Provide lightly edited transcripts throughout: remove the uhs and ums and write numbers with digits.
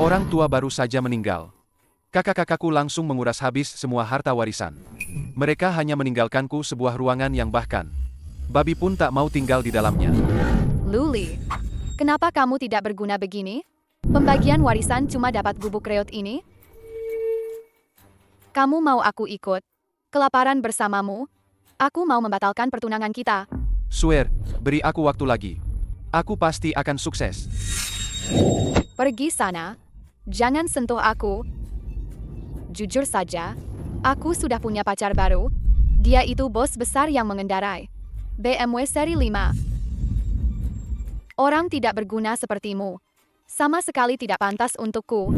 Orang tua baru saja meninggal. Kakak-kakakku langsung menguras habis semua harta warisan. Mereka hanya meninggalkanku sebuah ruangan yang bahkan babi pun tak mau tinggal di dalamnya. Luli, kenapa kamu tidak berguna begini? Pembagian warisan cuma dapat gubuk reot ini? Kamu mau aku ikut? Kelaparan bersamamu? Aku mau membatalkan pertunangan kita. Swear, beri aku waktu lagi. Aku pasti akan sukses. Pergi sana. Jangan sentuh aku. Jujur saja, aku sudah punya pacar baru. Dia itu bos besar yang mengendarai BMW seri 5. Orang tidak berguna sepertimu. Sama sekali tidak pantas untukku.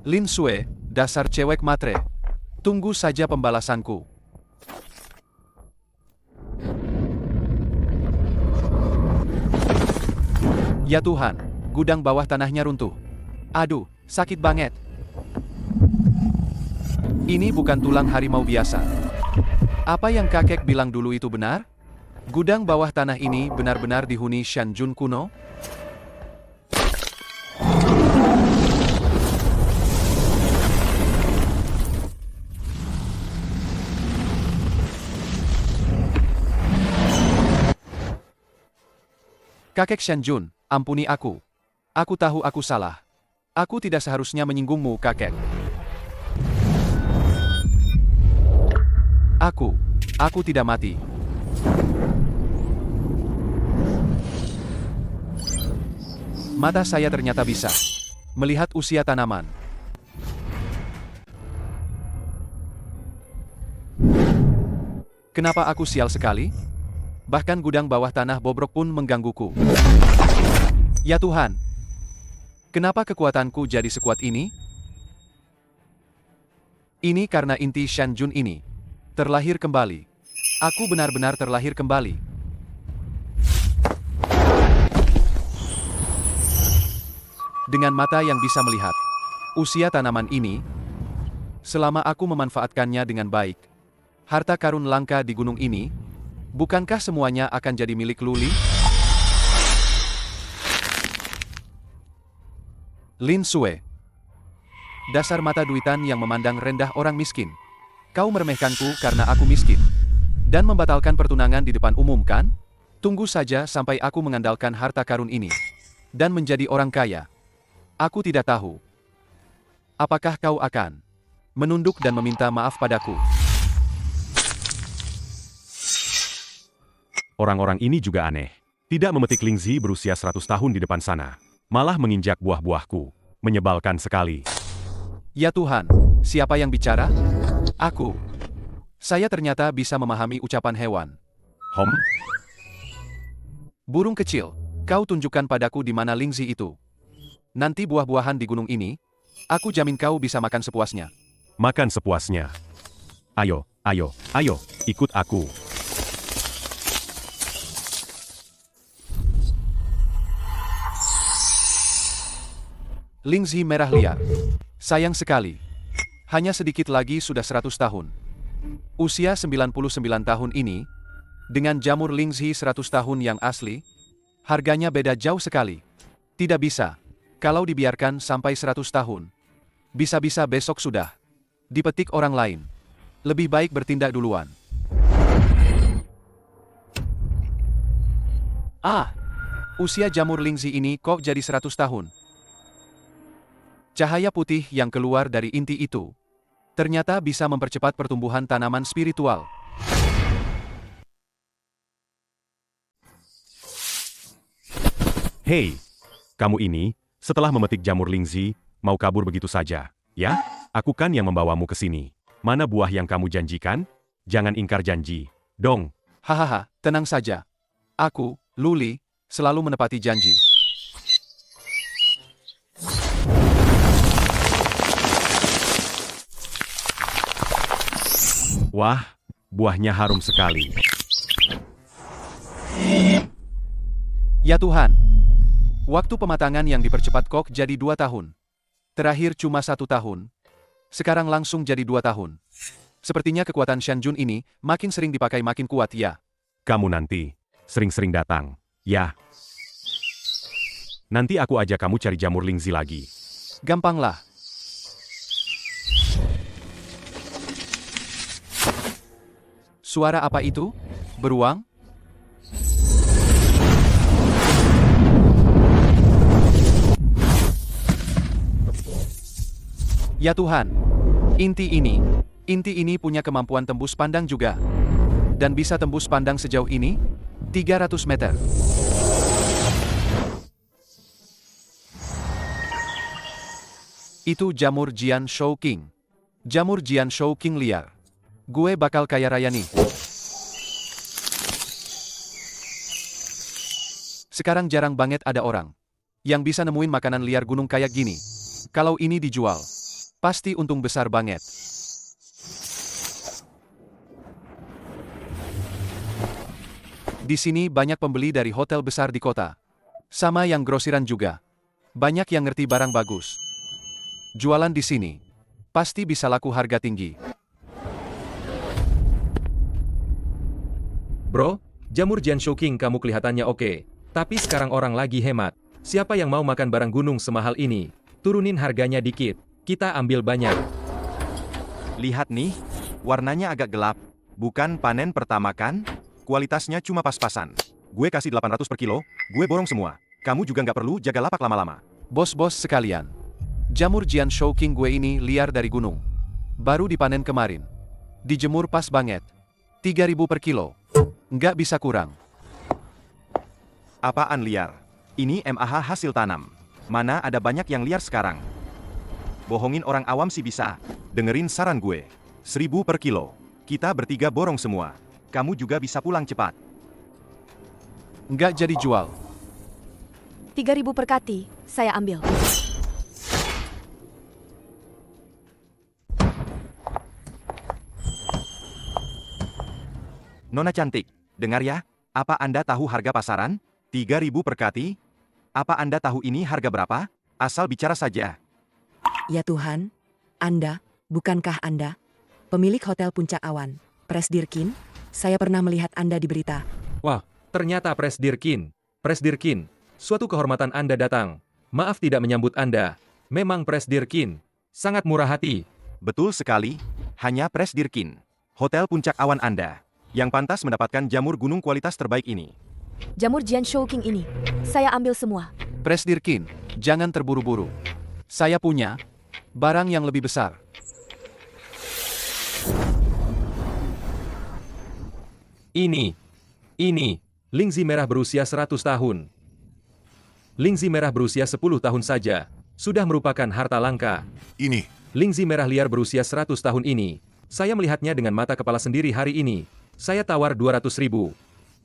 Lin Sue, dasar cewek matre. Tunggu saja pembalasanku. Ya Tuhan, gudang bawah tanahnya runtuh. Aduh, sakit banget. Ini bukan tulang harimau biasa. Apa yang kakek bilang dulu itu benar? Gudang bawah tanah ini benar-benar dihuni Shan Jun kuno? Kakek Shan Jun, ampuni aku. Aku tahu aku salah. Aku tidak seharusnya menyinggungmu, kakek. Aku tidak mati. Mata saya ternyata bisa melihat usia tanaman. Kenapa aku sial sekali? Bahkan gudang bawah tanah bobrok pun menggangguku. Ya Tuhan, kenapa kekuatanku jadi sekuat ini? Ini karena inti Shan Jun ini terlahir kembali. Aku benar-benar terlahir kembali. Dengan mata yang bisa melihat usia tanaman ini, selama aku memanfaatkannya dengan baik, harta karun langka di gunung ini, bukankah semuanya akan jadi milik Luli? Lin Sue, dasar mata duitan yang memandang rendah orang miskin. Kau meremehkanku karena aku miskin dan membatalkan pertunangan di depan umum, kan? Tunggu saja sampai aku mengandalkan harta karun ini dan menjadi orang kaya. Aku tidak tahu apakah kau akan menunduk dan meminta maaf padaku. Orang-orang ini juga aneh. Tidak memetik Lingzi berusia 100 tahun di depan sana. Malah menginjak buah-buahku. Menyebalkan sekali. Ya Tuhan, siapa yang bicara? Aku. Saya ternyata bisa memahami ucapan hewan. Hom? Burung kecil, kau tunjukkan padaku di mana Lingzi itu. Nanti buah-buahan di gunung ini, aku jamin kau bisa makan sepuasnya. Makan sepuasnya. Ayo, ayo, ayo, ikut aku. Lingzi merah liar. Sayang sekali. Hanya sedikit lagi sudah 100 tahun. Usia 99 tahun ini, dengan jamur Lingzi 100 tahun yang asli, harganya beda jauh sekali. Tidak bisa. Kalau dibiarkan sampai 100 tahun, bisa-bisa besok sudah dipetik orang lain. Lebih baik bertindak duluan. Usia jamur Lingzi ini kok jadi 100 tahun? Cahaya putih yang keluar dari inti itu ternyata bisa mempercepat pertumbuhan tanaman spiritual. Hei, kamu ini, setelah memetik jamur Lingzi, mau kabur begitu saja, ya? Aku kan yang membawamu ke sini. Mana buah yang kamu janjikan? Jangan ingkar janji, dong. Hahaha, tenang saja. Aku, Luli, selalu menepati janji. Wah, buahnya harum sekali. Ya Tuhan, waktu pematangan yang dipercepat kok jadi 2 tahun. Terakhir cuma 1 tahun. Sekarang langsung jadi 2 tahun. Sepertinya kekuatan Shanjun ini makin sering dipakai makin kuat ya. Kamu nanti sering-sering datang, ya. Nanti aku ajak kamu cari jamur Lingzi lagi. Gampanglah. Suara apa itu? Beruang? Ya Tuhan. Inti ini punya kemampuan tembus pandang juga. Dan bisa tembus pandang sejauh ini? 300 meter. Itu jamur Jian Shou King. Jamur Jian Shou King liar. Gue bakal kaya raya nih. Sekarang jarang banget ada orang yang bisa nemuin makanan liar gunung kayak gini. Kalau ini dijual, pasti untung besar banget. Di sini banyak pembeli dari hotel besar di kota. Sama yang grosiran juga. Banyak yang ngerti barang bagus. Jualan di sini pasti bisa laku harga tinggi. Bro, jamur Jian Shou King kamu kelihatannya oke. Tapi sekarang orang lagi hemat. Siapa yang mau makan barang gunung semahal ini? Turunin harganya dikit. Kita ambil banyak. Lihat nih, warnanya agak gelap. Bukan panen pertama kan? Kualitasnya cuma pas-pasan. Gue kasih 800 per kilo, gue borong semua. Kamu juga nggak perlu jaga lapak lama-lama. Bos-bos sekalian. Jamur Jian Shou King gue ini liar dari gunung. Baru dipanen kemarin. Dijemur pas banget. 3.000 per kilo. Nggak bisa kurang. Apaan liar? Ini MAH hasil tanam. Mana ada banyak yang liar sekarang? Bohongin orang awam sih bisa. Dengerin saran gue. 1.000 per kilo. Kita bertiga borong semua. Kamu juga bisa pulang cepat. Nggak jadi jual. 3.000 per kati, saya ambil. Nona cantik, dengar ya. Apa Anda tahu harga pasaran? 3.000 per kati? Apa Anda tahu ini harga berapa? Asal bicara saja. Ya Tuhan, Anda, bukankah Anda pemilik Hotel Puncak Awan, Presdirkin? Saya pernah melihat Anda di berita. Wah, ternyata Presdirkin. Presdirkin, suatu kehormatan Anda datang. Maaf tidak menyambut Anda. Memang Presdirkin. Sangat murah hati. Betul sekali, hanya Presdirkin. Hotel Puncak Awan Anda yang pantas mendapatkan jamur gunung kualitas terbaik ini. Jamur Jian Shou King ini, saya ambil semua. Presdirkin, jangan terburu-buru. Saya punya barang yang lebih besar. Ini, Lingzi merah berusia 100 tahun. Lingzi merah berusia 10 tahun saja, sudah merupakan harta langka. Ini, Lingzi merah liar berusia 100 tahun ini, saya melihatnya dengan mata kepala sendiri hari ini. Saya tawar 200.000.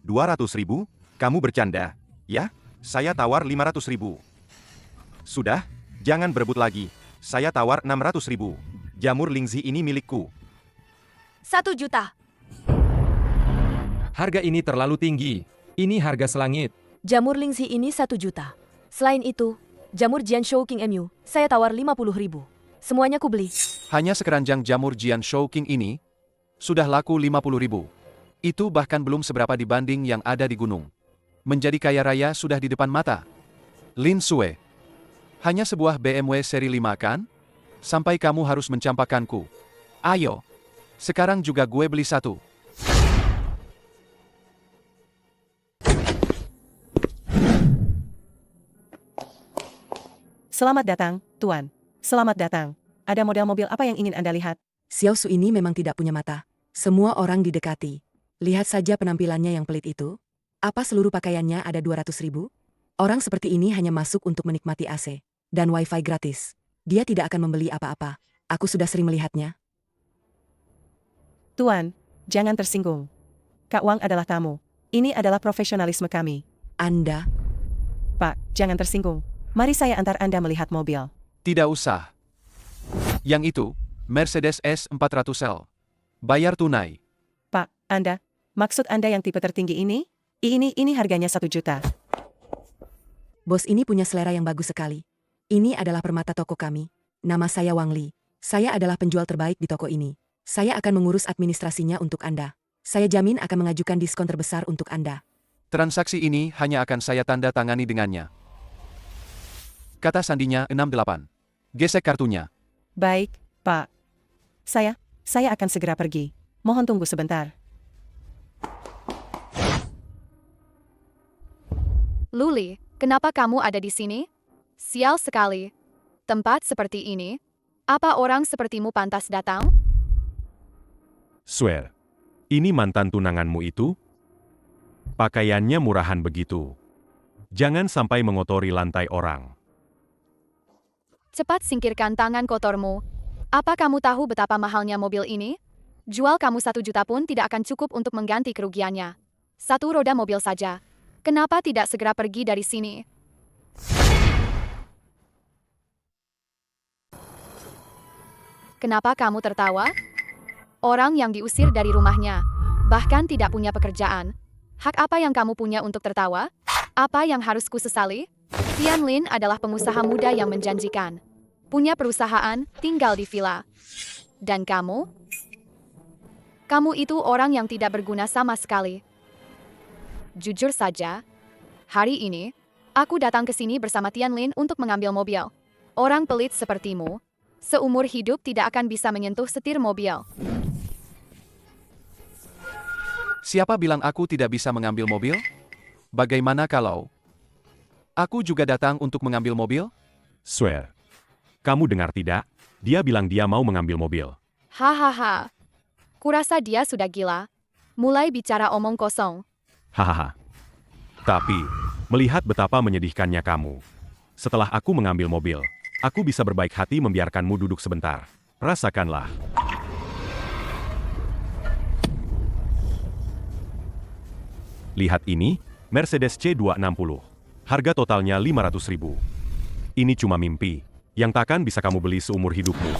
200.000? Kamu bercanda? Ya, saya tawar 500.000. Sudah, jangan berebut lagi. Saya tawar 600.000. Jamur Lingzi ini milikku. 1 juta. Harga ini terlalu tinggi. Ini harga selangit. Jamur Lingzi ini 1 juta. Selain itu, jamur Jian Shou King MU, saya tawar 50.000. Semuanya ku beli. Hanya sekeranjang jamur Jian Shou King ini sudah laku 50.000. Itu bahkan belum seberapa dibanding yang ada di gunung. Menjadi kaya raya sudah di depan mata. Lin Sue. Hanya sebuah BMW seri 5 kan? Sampai kamu harus mencampakkanku. Ayo. Sekarang juga gue beli 1. Selamat datang, Tuan. Selamat datang. Ada model mobil apa yang ingin Anda lihat? Xiao Su ini memang tidak punya mata. Semua orang didekati. Lihat saja penampilannya yang pelit itu. Apa seluruh pakaiannya ada 200.000? Orang seperti ini hanya masuk untuk menikmati AC dan wifi gratis. Dia tidak akan membeli apa-apa. Aku sudah sering melihatnya. Tuan, jangan tersinggung. Kak Wang adalah tamu. Ini adalah profesionalisme kami. Anda, Pak, jangan tersinggung. Mari saya antar Anda melihat mobil. Tidak usah. Yang itu, Mercedes S400L. Bayar tunai. Pak, Anda, maksud Anda yang tipe tertinggi ini? Ini harganya 1 juta. bos ini punya selera yang bagus sekali. Ini adalah permata toko kami. Nama saya Wang Li. Saya adalah penjual terbaik di toko ini. Saya akan mengurus administrasinya untuk Anda. Saya jamin akan mengajukan diskon terbesar untuk Anda. Transaksi ini hanya akan saya tanda tangani dengannya. Kata sandinya 68. Gesek kartunya. Baik, Pak. Saya akan segera pergi. Mohon tunggu sebentar. Luli, kenapa kamu ada di sini? Sial sekali. Tempat seperti ini, apa orang sepertimu pantas datang? Swear. Ini mantan tunanganmu itu? Pakaiannya murahan begitu. Jangan sampai mengotori lantai orang. Cepat singkirkan tangan kotormu. Apa kamu tahu betapa mahalnya mobil ini? Jual kamu 1 juta pun tidak akan cukup untuk mengganti kerugiannya. 1 roda mobil saja. Kenapa tidak segera pergi dari sini? Kenapa kamu tertawa? Orang yang diusir dari rumahnya, bahkan tidak punya pekerjaan. Hak apa yang kamu punya untuk tertawa? Apa yang harus kusesali? Tian Lin adalah pengusaha muda yang menjanjikan. Punya perusahaan, tinggal di villa. Dan kamu? Kamu itu orang yang tidak berguna sama sekali. Jujur saja, hari ini, aku datang ke sini bersama Tian Lin untuk mengambil mobil. Orang pelit sepertimu, seumur hidup tidak akan bisa menyentuh setir mobil. Siapa bilang aku tidak bisa mengambil mobil? Bagaimana kalau aku juga datang untuk mengambil mobil? Swear. Kamu dengar tidak? Dia bilang dia mau mengambil mobil. Hahaha. Kurasa dia sudah gila. Mulai bicara omong kosong. Hahaha. Tapi, melihat betapa menyedihkannya kamu. Setelah aku mengambil mobil, aku bisa berbaik hati membiarkanmu duduk sebentar. Rasakanlah. Lihat ini, Mercedes C260. Harga totalnya 500.000. Ini cuma mimpi, yang takkan bisa kamu beli seumur hidupmu.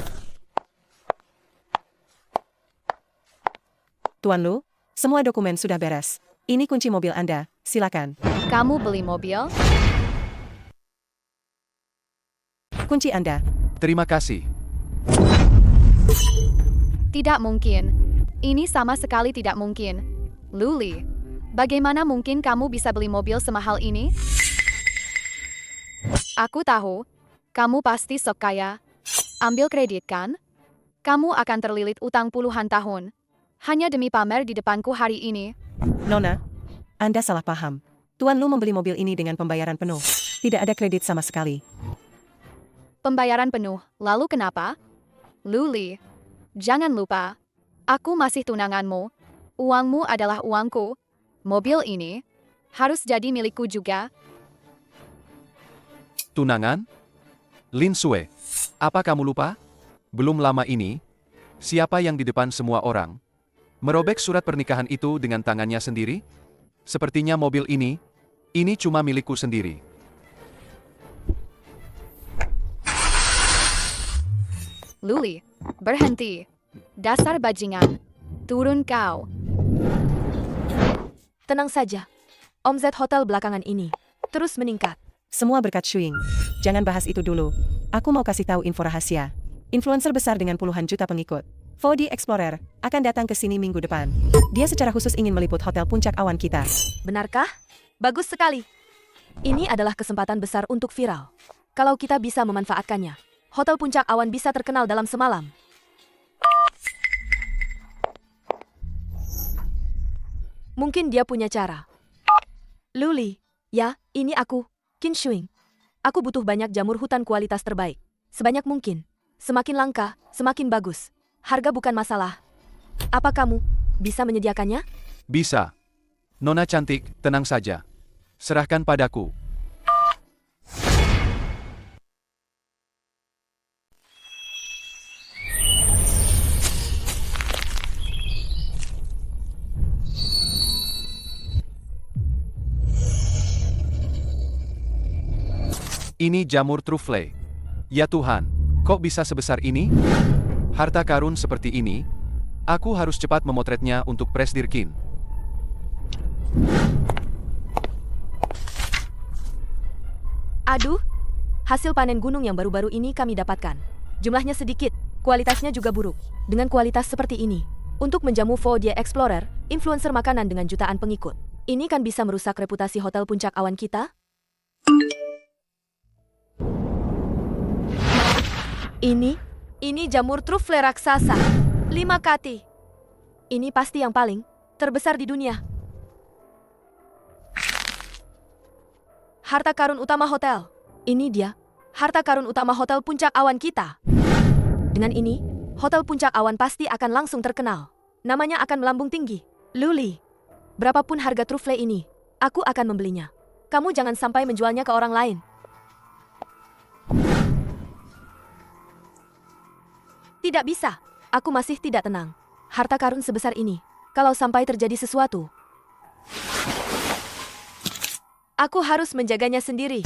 Tuan Lu, semua dokumen sudah beres. Ini kunci mobil Anda, silakan. Kamu beli mobil? Kunci Anda. Terima kasih. Tidak mungkin. Ini sama sekali tidak mungkin. Luli, bagaimana mungkin kamu bisa beli mobil semahal ini? Aku tahu, kamu pasti sok kaya. Ambil kredit kan? Kamu akan terlilit utang puluhan tahun. Hanya demi pamer di depanku hari ini. Nona, Anda salah paham. Tuan Lu membeli mobil ini dengan pembayaran penuh. Tidak ada kredit sama sekali. Pembayaran penuh, lalu kenapa? Luli, jangan lupa, aku masih tunanganmu. Uangmu adalah uangku. Mobil ini harus jadi milikku juga. Tunangan? Lin Sue, apa kamu lupa? Belum lama ini, siapa yang di depan semua orang merobek surat pernikahan itu dengan tangannya sendiri? Sepertinya mobil ini cuma milikku sendiri. Luli, berhenti. Dasar bajingan. Turun kau. Tenang saja. Omzet hotel belakangan ini terus meningkat. Semua berkat Shuing. Jangan bahas itu dulu. Aku mau kasih tahu info rahasia. Influencer besar dengan puluhan juta pengikut, 4D Explorer, akan datang ke sini minggu depan. Dia secara khusus ingin meliput hotel puncak awan kita. Benarkah? Bagus sekali. Ini adalah kesempatan besar untuk viral. Kalau kita bisa memanfaatkannya, hotel puncak awan bisa terkenal dalam semalam. Mungkin dia punya cara. Luli, ya, ini aku, Qin Shuing. Aku butuh banyak jamur hutan kualitas terbaik. Sebanyak mungkin. Semakin langka, semakin bagus. Harga bukan masalah. Apa kamu bisa menyediakannya? Bisa. Nona cantik, tenang saja. Serahkan padaku. Ini jamur truffle. Ya Tuhan, kok bisa sebesar ini? Harta karun seperti ini, aku harus cepat memotretnya untuk Presdirkin. Aduh, hasil panen gunung yang baru-baru ini kami dapatkan. Jumlahnya sedikit, Kualitasnya juga buruk. Dengan kualitas seperti ini, untuk menjamu 4D Explorer, influencer makanan dengan jutaan pengikut, ini kan bisa merusak reputasi Hotel Puncak Awan kita? Ini jamur trufle raksasa. 5 kati. Ini pasti yang paling terbesar di dunia. Harta karun utama hotel. Ini dia, harta karun utama Hotel Puncak Awan kita. Dengan ini, Hotel Puncak Awan pasti akan langsung terkenal. Namanya akan melambung tinggi. Luli, berapapun harga trufle ini, aku akan membelinya. Kamu jangan sampai menjualnya ke orang lain. Tidak bisa. Aku masih tidak tenang. Harta karun sebesar ini, kalau sampai terjadi sesuatu, aku harus menjaganya sendiri.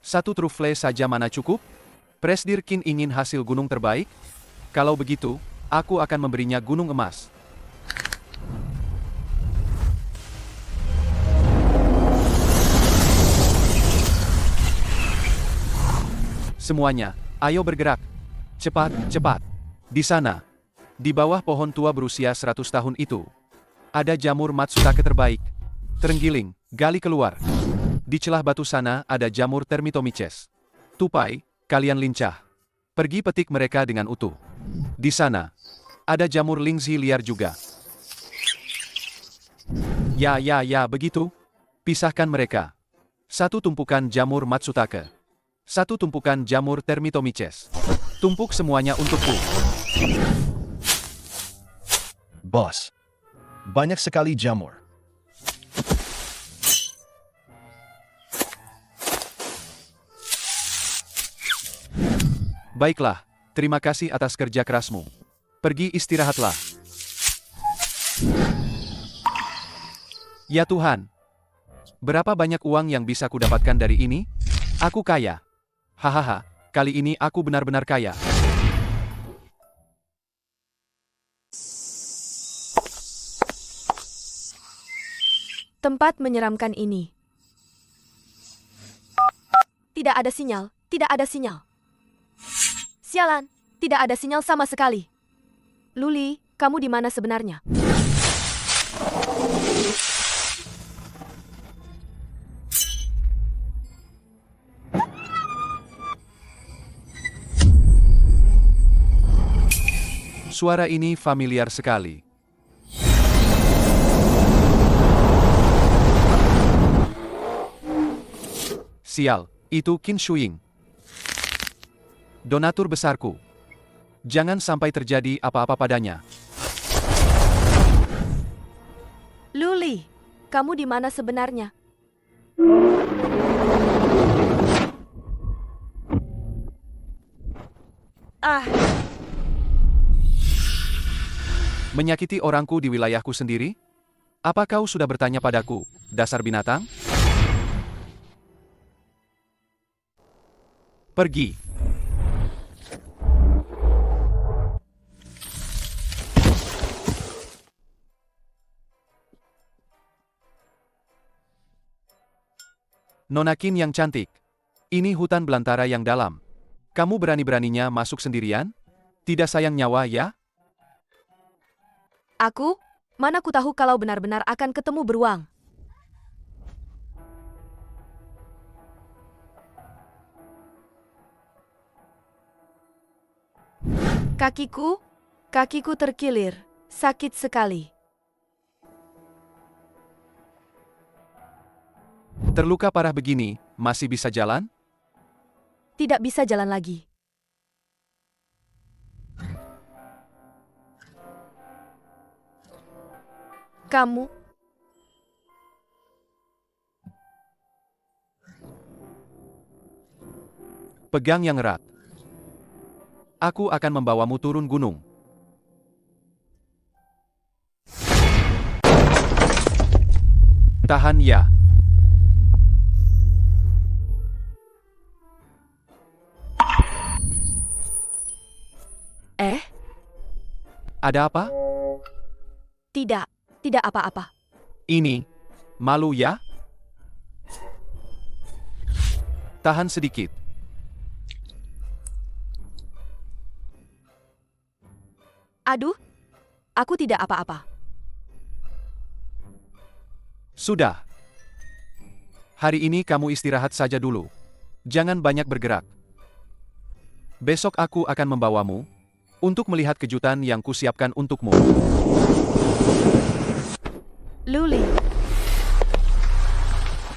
Satu trufle saja mana cukup? Presdir Qin ingin hasil gunung terbaik? Kalau begitu, aku akan memberinya gunung emas. Semuanya, ayo bergerak. Cepat, cepat. Di sana, di bawah pohon tua berusia 100 tahun itu, ada jamur Matsutake terbaik. Terenggiling, gali keluar. Di celah batu sana ada jamur Termitomices. Tupai, kalian lincah. Pergi petik mereka dengan utuh. Di sana, ada jamur Lingzi liar juga. Ya, begitu. Pisahkan mereka. Satu tumpukan jamur Matsutake. Satu tumpukan jamur Termitomices. Tumpuk semuanya untukku. Bos, banyak sekali jamur. Baiklah, terima kasih atas kerja kerasmu. Pergi istirahatlah. Ya Tuhan, berapa banyak uang yang bisa kudapatkan dari ini? Aku kaya. Hahaha, kali ini aku benar-benar kaya. Tempat menyeramkan ini. Tidak ada sinyal, tidak ada sinyal. Sialan, tidak ada sinyal sama sekali. Luli, kamu di mana sebenarnya? Suara ini familiar sekali. Sial, itu Qin Shuing. Donatur besarku. Jangan sampai terjadi apa-apa padanya. Luli, kamu di mana sebenarnya? Menyakiti orangku di wilayahku sendiri? Apa kau sudah bertanya padaku, dasar binatang? Pergi. Nona Qin yang cantik. Ini hutan belantara yang dalam. Kamu berani-beraninya masuk sendirian? Tidak sayang nyawa ya? Aku? Mana ku tahu kalau benar-benar akan ketemu beruang. Kakiku terkilir. Sakit sekali. Terluka parah begini, masih bisa jalan? Tidak bisa jalan lagi. Kamu? Pegang yang erat. Aku akan membawamu turun gunung. Tahan ya. Ada apa? Tidak apa-apa. Ini, malu ya? Tahan sedikit. Aduh, aku tidak apa-apa. Sudah. Hari ini kamu istirahat saja dulu. Jangan banyak bergerak. Besok aku akan membawamu untuk melihat kejutan yang kusiapkan untukmu. Luli.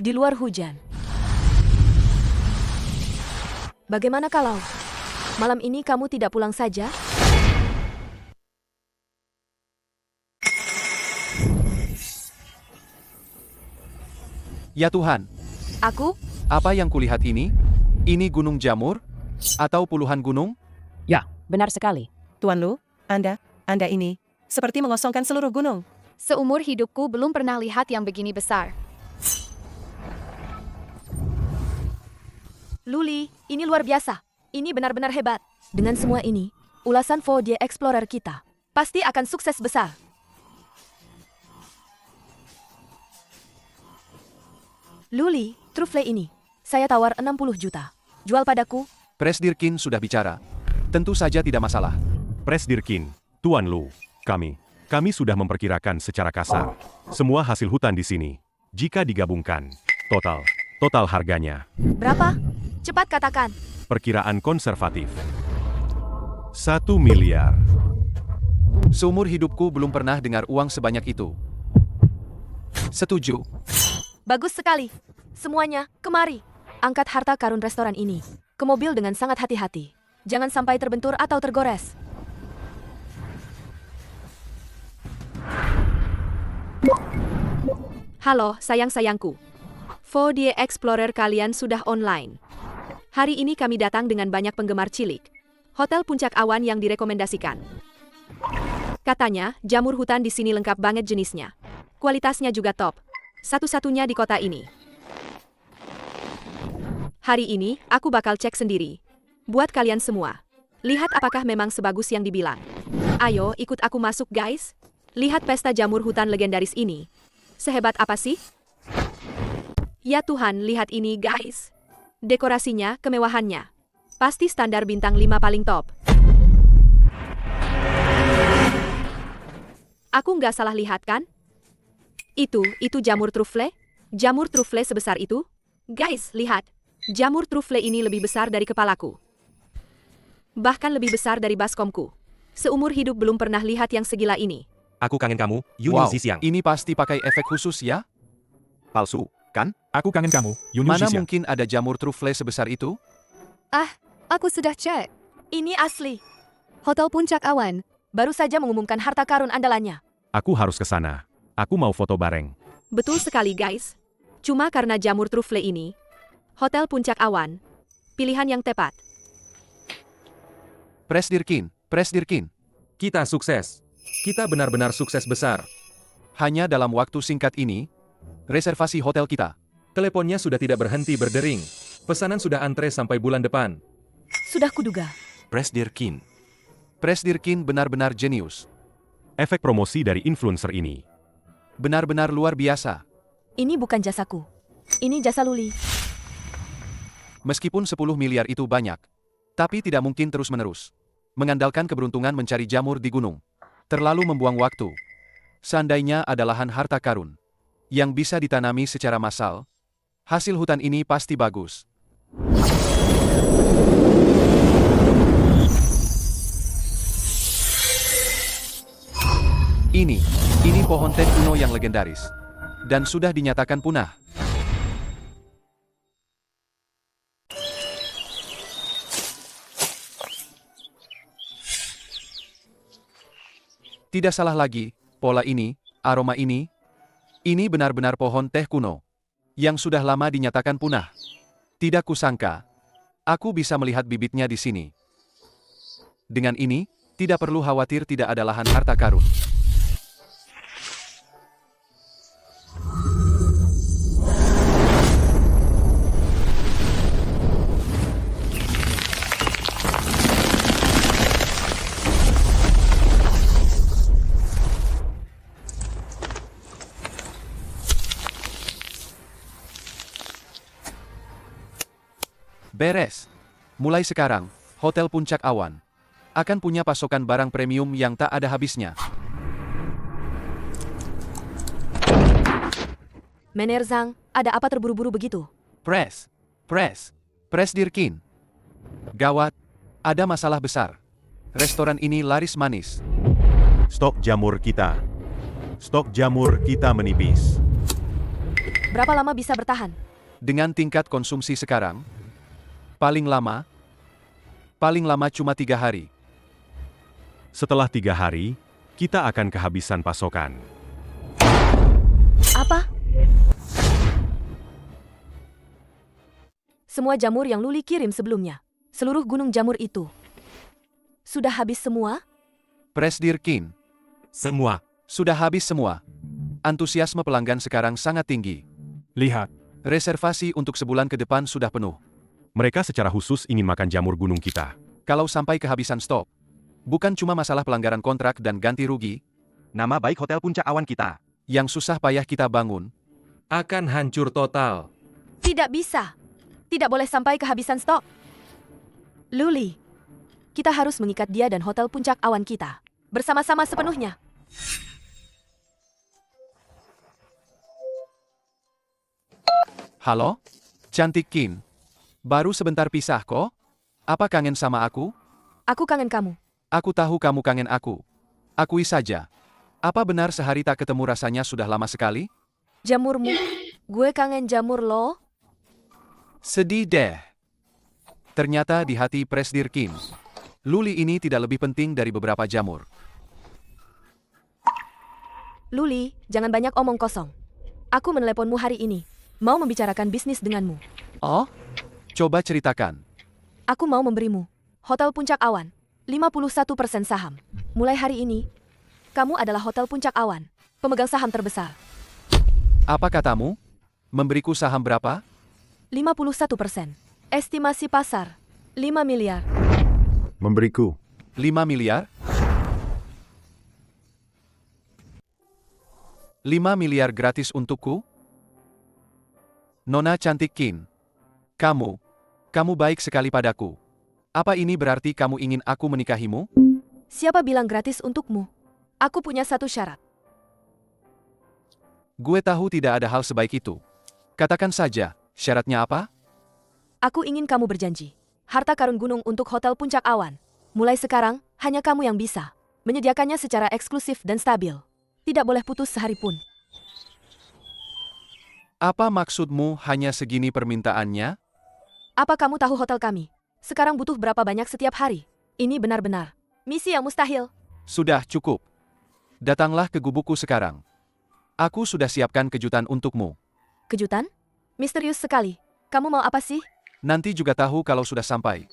Di luar hujan. Bagaimana kalau malam ini kamu tidak pulang saja? Ya Tuhan, Aku? apa yang kulihat ini? Ini gunung jamur? Atau puluhan gunung? Benar sekali. Tuan Lu, Anda ini, seperti mengosongkan seluruh gunung. Seumur hidupku belum pernah lihat yang begini besar. Luli, ini luar biasa. Ini benar-benar hebat. Dengan semua ini, ulasan 4D Explorer kita pasti akan sukses besar. Luli, trufle ini, saya tawar 60 juta. Jual padaku. Presdirkin sudah bicara. Tentu saja tidak masalah. Presdirkin, Tuan Lu, kami sudah memperkirakan secara kasar semua hasil hutan di sini. Jika digabungkan, total harganya. Berapa? Cepat katakan. Perkiraan konservatif. 1 miliar. Seumur hidupku belum pernah dengar uang sebanyak itu. Setuju. Bagus sekali. Semuanya, kemari. Angkat harta karun restoran ini ke mobil dengan sangat hati-hati. Jangan sampai terbentur atau tergores. Halo, sayang-sayangku. 4D Explorer kalian sudah online. Hari ini kami datang dengan banyak penggemar cilik. Hotel Puncak Awan yang direkomendasikan. Katanya, jamur hutan di sini lengkap banget jenisnya. Kualitasnya juga top. Satu-satunya di kota ini. Hari ini, aku bakal cek sendiri. Buat kalian semua. Lihat apakah memang sebagus yang dibilang. Ayo, ikut aku masuk guys. Lihat pesta jamur hutan legendaris ini. Sehebat apa sih? Ya Tuhan, lihat ini guys. Dekorasinya, kemewahannya. Pasti standar bintang 5 paling top. Aku nggak salah lihat kan? Itu jamur trufle? Jamur trufle sebesar itu? Guys, lihat. Jamur trufle ini lebih besar dari kepalaku. Bahkan lebih besar dari baskomku. Seumur hidup belum pernah lihat yang segila ini. Aku kangen kamu, Yun Wow, Siang. ini pasti pakai efek khusus ya? Palsu, kan? Aku kangen kamu, Yun Mana Siang. mungkin ada jamur trufle sebesar itu? Aku sudah cek. Ini asli. Hotel Puncak Awan. Baru saja mengumumkan harta karun andalannya. Aku harus ke sana. Aku mau foto bareng. Betul sekali guys. Cuma karena jamur trufle ini, Hotel Puncak Awan, pilihan yang tepat. Presdirkin. Kita sukses. Kita benar-benar sukses besar. Hanya dalam waktu singkat ini, reservasi hotel kita. Teleponnya sudah tidak berhenti berdering. Pesanan sudah antre sampai bulan depan. Sudah kuduga. Presdirkin. Presdirkin benar-benar jenius. Efek promosi dari influencer ini. Benar-benar luar biasa. Ini bukan jasaku. Ini jasa Luli. Meskipun 10 miliar itu banyak, tapi tidak mungkin terus-menerus. Mengandalkan keberuntungan mencari jamur di gunung. Terlalu membuang waktu. Seandainya ada lahan harta karun yang bisa ditanami secara massal, hasil hutan ini pasti bagus. Ini pohon teh kuno yang legendaris. Dan sudah dinyatakan punah. Tidak salah lagi, pola ini, aroma ini benar-benar pohon teh kuno. Yang sudah lama dinyatakan punah. Tidak kusangka, aku bisa melihat bibitnya di sini. Dengan ini, tidak perlu khawatir tidak ada lahan harta karun. Beres. Mulai sekarang, Hotel Puncak Awan akan punya pasokan barang premium yang tak ada habisnya. Mener Zhang, ada apa terburu-buru begitu? Press. Dirkin. Gawat, ada masalah besar. Restoran ini laris manis. Stok jamur kita. Stok jamur kita menipis. Berapa lama bisa bertahan? Dengan tingkat konsumsi sekarang, paling lama cuma 3 hari. Setelah 3 hari, kita akan kehabisan pasokan. Apa? Semua jamur yang Luli kirim sebelumnya, seluruh gunung jamur itu, sudah habis semua? Presdirkin, Semua. sudah habis semua. Antusiasme pelanggan sekarang sangat tinggi. Lihat. Reservasi untuk sebulan ke depan sudah penuh. Mereka secara khusus ingin makan jamur gunung kita. Kalau sampai kehabisan stok, bukan cuma masalah pelanggaran kontrak dan ganti rugi, Nama baik Hotel Puncak Awan kita. yang susah payah kita bangun, Akan hancur total. Tidak bisa. Tidak boleh sampai kehabisan stok. Luli, kita harus mengikat dia dan Hotel Puncak Awan kita bersama-sama sepenuhnya. Halo? Cantik Kin. Baru sebentar pisah kok? Apa kangen sama aku? Aku kangen kamu. Aku tahu kamu kangen aku. Akui saja. Apa benar sehari tak ketemu rasanya sudah lama sekali? Jamurmu. Gue kangen jamur lo. Sedih deh. Ternyata di hati Presdir Kin, Luli ini tidak lebih penting dari beberapa jamur. Luli, jangan banyak omong kosong. Aku meneleponmu hari ini. Mau membicarakan bisnis denganmu. Oh? Coba ceritakan. Aku mau memberimu Hotel Puncak Awan 51% saham. Mulai hari ini, kamu adalah Hotel Puncak Awan, pemegang saham terbesar. Apa katamu? Memberiku saham berapa? 51%. Estimasi pasar 5 miliar. Memberiku. 5 miliar? 5 miliar gratis untukku? Nona cantik Kin. Kamu baik sekali padaku. Apa ini berarti kamu ingin aku menikahimu? Siapa bilang gratis untukmu? Aku punya satu syarat. Gue tahu tidak ada hal sebaik itu. Katakan saja, syaratnya apa? Aku ingin kamu berjanji. Harta karun gunung untuk Hotel Puncak Awan. Mulai sekarang, hanya kamu yang bisa menyediakannya secara eksklusif dan stabil. Tidak boleh putus sehari pun. Apa maksudmu hanya segini permintaannya? Apa kamu tahu hotel kami sekarang butuh berapa banyak setiap hari? Ini benar-benar misi yang mustahil. Sudah cukup. Datanglah ke gubukku sekarang. Aku sudah siapkan kejutan untukmu. Kejutan? Misterius sekali. Kamu mau apa sih? Nanti juga tahu kalau sudah sampai.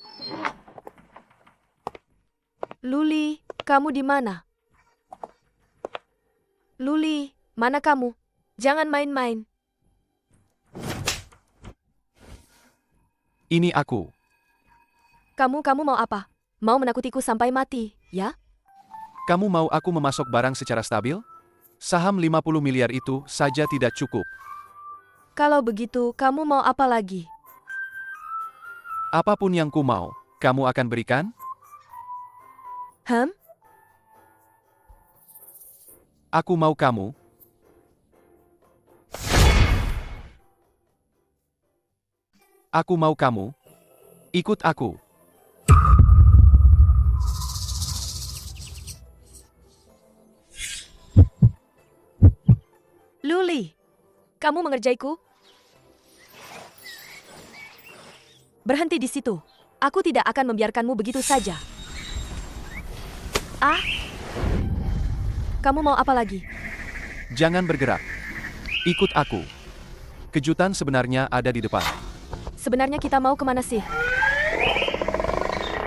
Luli, kamu di mana? Luli, mana kamu? Jangan main-main. Ini aku. Kamu mau apa? Mau menakutiku sampai mati, ya? Kamu mau aku memasok barang secara stabil? Saham 50 miliar itu saja tidak cukup. Kalau begitu, kamu mau apa lagi? Apapun yang ku mau, kamu akan berikan? Aku mau kamu. Aku mau kamu. Ikut aku. Luli, kamu mengerjaiku? Berhenti di situ. Aku tidak akan membiarkanmu begitu saja. Kamu mau apa lagi? Jangan bergerak. Ikut aku. Kejutan sebenarnya ada di depan. Sebenarnya kita mau kemana sih?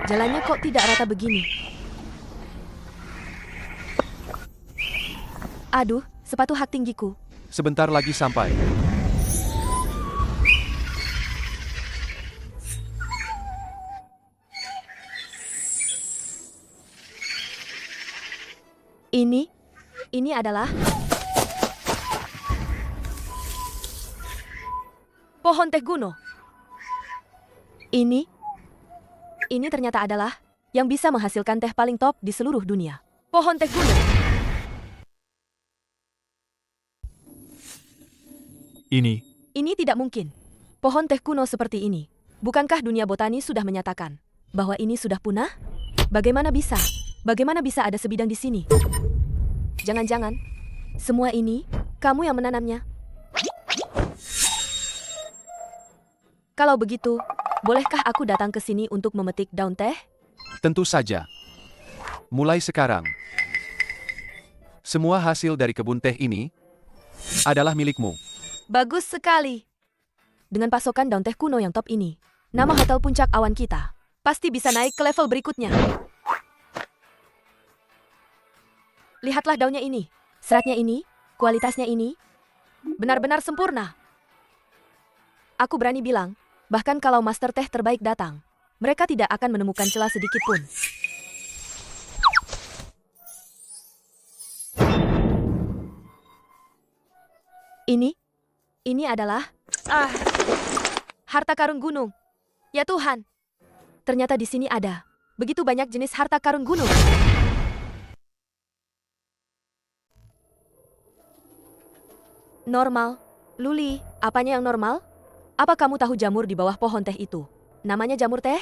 Jalannya kok tidak rata begini? Aduh, sepatu hak tinggiku. Sebentar lagi sampai. Ini adalah pohon teh kuno. Ini ternyata adalah yang bisa menghasilkan teh paling top di seluruh dunia. Pohon teh kuno. Ini tidak mungkin. Pohon teh kuno seperti ini. Bukankah dunia botani sudah menyatakan bahwa ini sudah punah? Bagaimana bisa? Bagaimana bisa ada sebidang di sini? Jangan-jangan semua ini kamu yang menanamnya. Kalau begitu, bolehkah aku datang ke sini untuk memetik daun teh? Tentu saja. Mulai sekarang, semua hasil dari kebun teh ini adalah milikmu. Bagus sekali. Dengan pasokan daun teh kuno yang top ini, nama Hotel Puncak Awan kita pasti bisa naik ke level berikutnya. Lihatlah daunnya ini, seratnya ini, kualitasnya ini, benar-benar sempurna. Aku berani bilang, bahkan kalau master teh terbaik datang, mereka tidak akan menemukan celah sedikit pun. Ini adalah harta karun gunung. Ya Tuhan, ternyata di sini ada begitu banyak jenis harta karun gunung. Normal. Luli, apanya yang normal? Apa kamu tahu jamur di bawah pohon teh itu? Namanya jamur teh?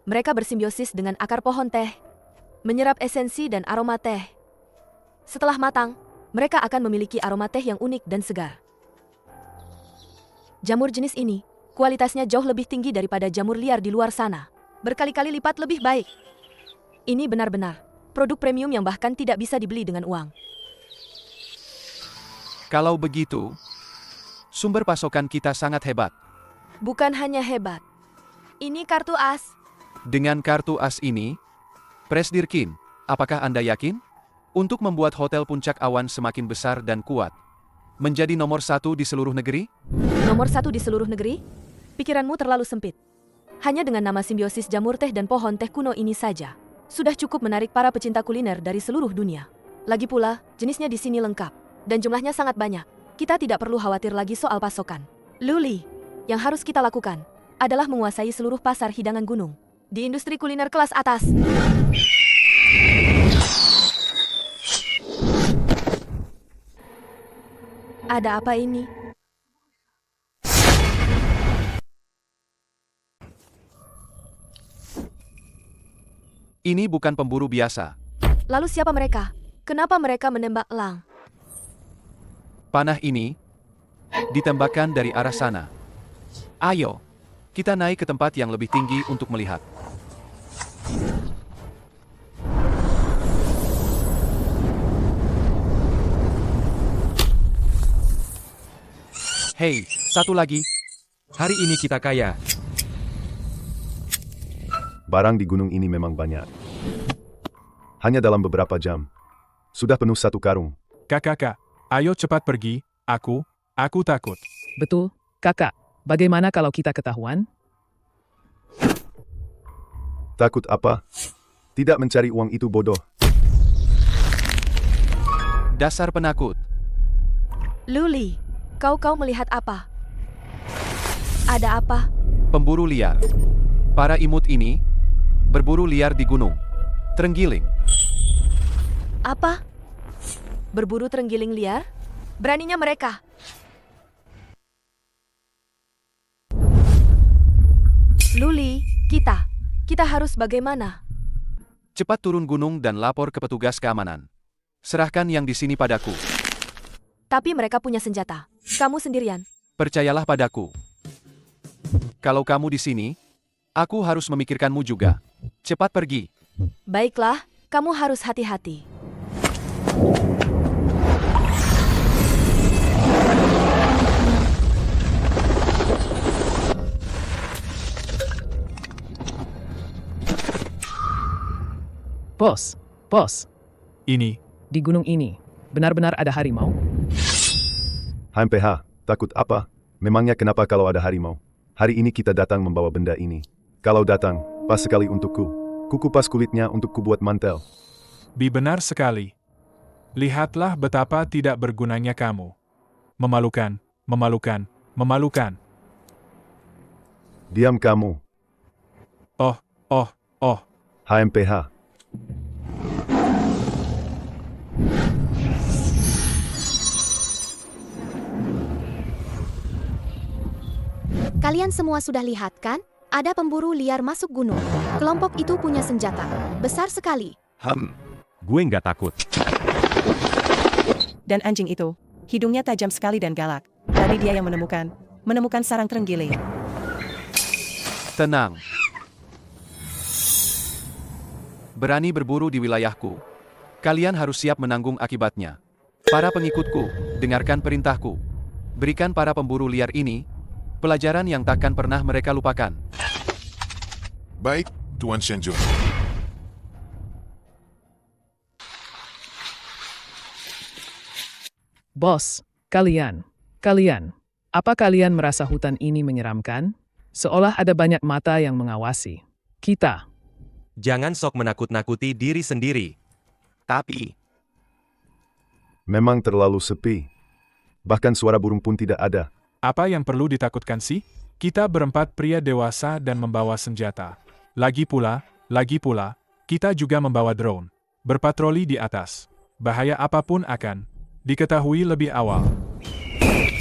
Mereka bersimbiosis dengan akar pohon teh, menyerap esensi dan aroma teh. Setelah matang, mereka akan memiliki aroma teh yang unik dan segar. Jamur jenis ini, kualitasnya jauh lebih tinggi daripada jamur liar di luar sana. Berkali-kali lipat lebih baik. Ini benar-benar produk premium yang bahkan tidak bisa dibeli dengan uang. Kalau begitu, sumber pasokan kita sangat hebat. Bukan hanya hebat. Ini kartu as. Dengan kartu as ini, Presdirkin, apakah Anda yakin? Untuk membuat Hotel Puncak Awan semakin besar dan kuat, menjadi nomor 1 di seluruh negeri? Nomor 1 di seluruh negeri? Pikiranmu terlalu sempit. Hanya dengan nama simbiosis jamur teh dan pohon teh kuno ini saja, sudah cukup menarik para pecinta kuliner dari seluruh dunia. Lagi pula, jenisnya di sini lengkap, dan jumlahnya sangat banyak. Kita tidak perlu khawatir lagi soal pasokan. Luli, yang harus kita lakukan adalah menguasai seluruh pasar hidangan gunung di industri kuliner kelas atas. Ada apa ini? Ini bukan pemburu biasa. Lalu siapa mereka? Kenapa mereka menembak elang? Panah ini ditembakkan dari arah sana. Ayo, kita naik ke tempat yang lebih tinggi untuk melihat. Hei, satu lagi. Hari ini kita kaya. Barang di gunung ini memang banyak. Hanya dalam beberapa jam, sudah penuh 1 karung. Kakak, ayo cepat pergi, aku takut. Betul, kakak. Bagaimana kalau kita ketahuan? Takut apa? Tidak mencari uang itu bodoh. Dasar penakut. Luli, kau melihat apa? Ada apa? Pemburu liar. Para imut ini berburu liar di gunung. Terenggiling. Apa? Berburu terenggiling liar? Beraninya mereka. Luli, kita harus bagaimana? Cepat turun gunung dan lapor ke petugas keamanan. Serahkan yang di sini padaku. Tapi mereka punya senjata. Kamu sendirian. Percayalah padaku. Kalau kamu di sini, aku harus memikirkanmu juga. Cepat pergi. Baiklah, kamu harus hati-hati. Bos, Ini, di gunung ini, benar-benar ada harimau? HMPH, takut apa? Memangnya kenapa kalau ada harimau? Hari ini kita datang membawa benda ini. Kalau datang, pas sekali untukku. Kukupas kulitnya untuk kubuat mantel. benar sekali. Lihatlah betapa tidak bergunanya kamu. Memalukan. Diam kamu, Oh, HMPH. Kalian semua sudah lihat kan? Ada pemburu liar masuk gunung. Kelompok itu punya senjata. Besar sekali. Gue nggak takut. Dan anjing itu, hidungnya tajam sekali dan galak. Tadi dia yang menemukan sarang terenggiling. Tenang. Berani berburu di wilayahku. Kalian harus siap menanggung akibatnya. Para pengikutku, dengarkan perintahku. Berikan para pemburu liar ini pelajaran yang takkan pernah mereka lupakan. Baik, Tuan Shenjun. Bos, kalian, apa kalian merasa hutan ini menyeramkan? Seolah ada banyak mata yang mengawasi. Kita, Jangan sok menakut-nakuti diri sendiri. Tapi, Memang terlalu sepi. Bahkan suara burung pun tidak ada. apa yang perlu ditakutkan sih? Kita berempat pria dewasa dan membawa senjata. Lagi pula, kita juga membawa drone. Berpatroli di atas. Bahaya apapun akan diketahui lebih awal.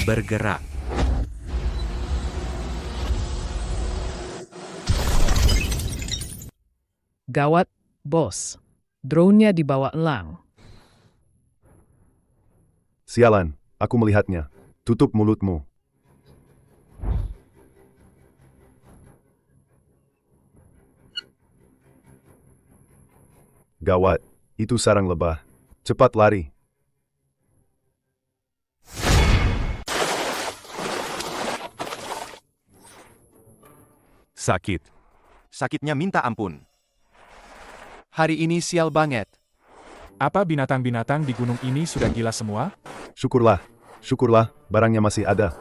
Bergerak. gawat, bos. Drone-nya dibawa elang. Sialan, aku melihatnya. Tutup mulutmu. Gawat, itu sarang lebah. Cepat lari. Sakit. sakitnya minta ampun. Hari ini sial banget. Apa binatang-binatang di gunung ini sudah gila semua? Syukurlah, barangnya masih ada.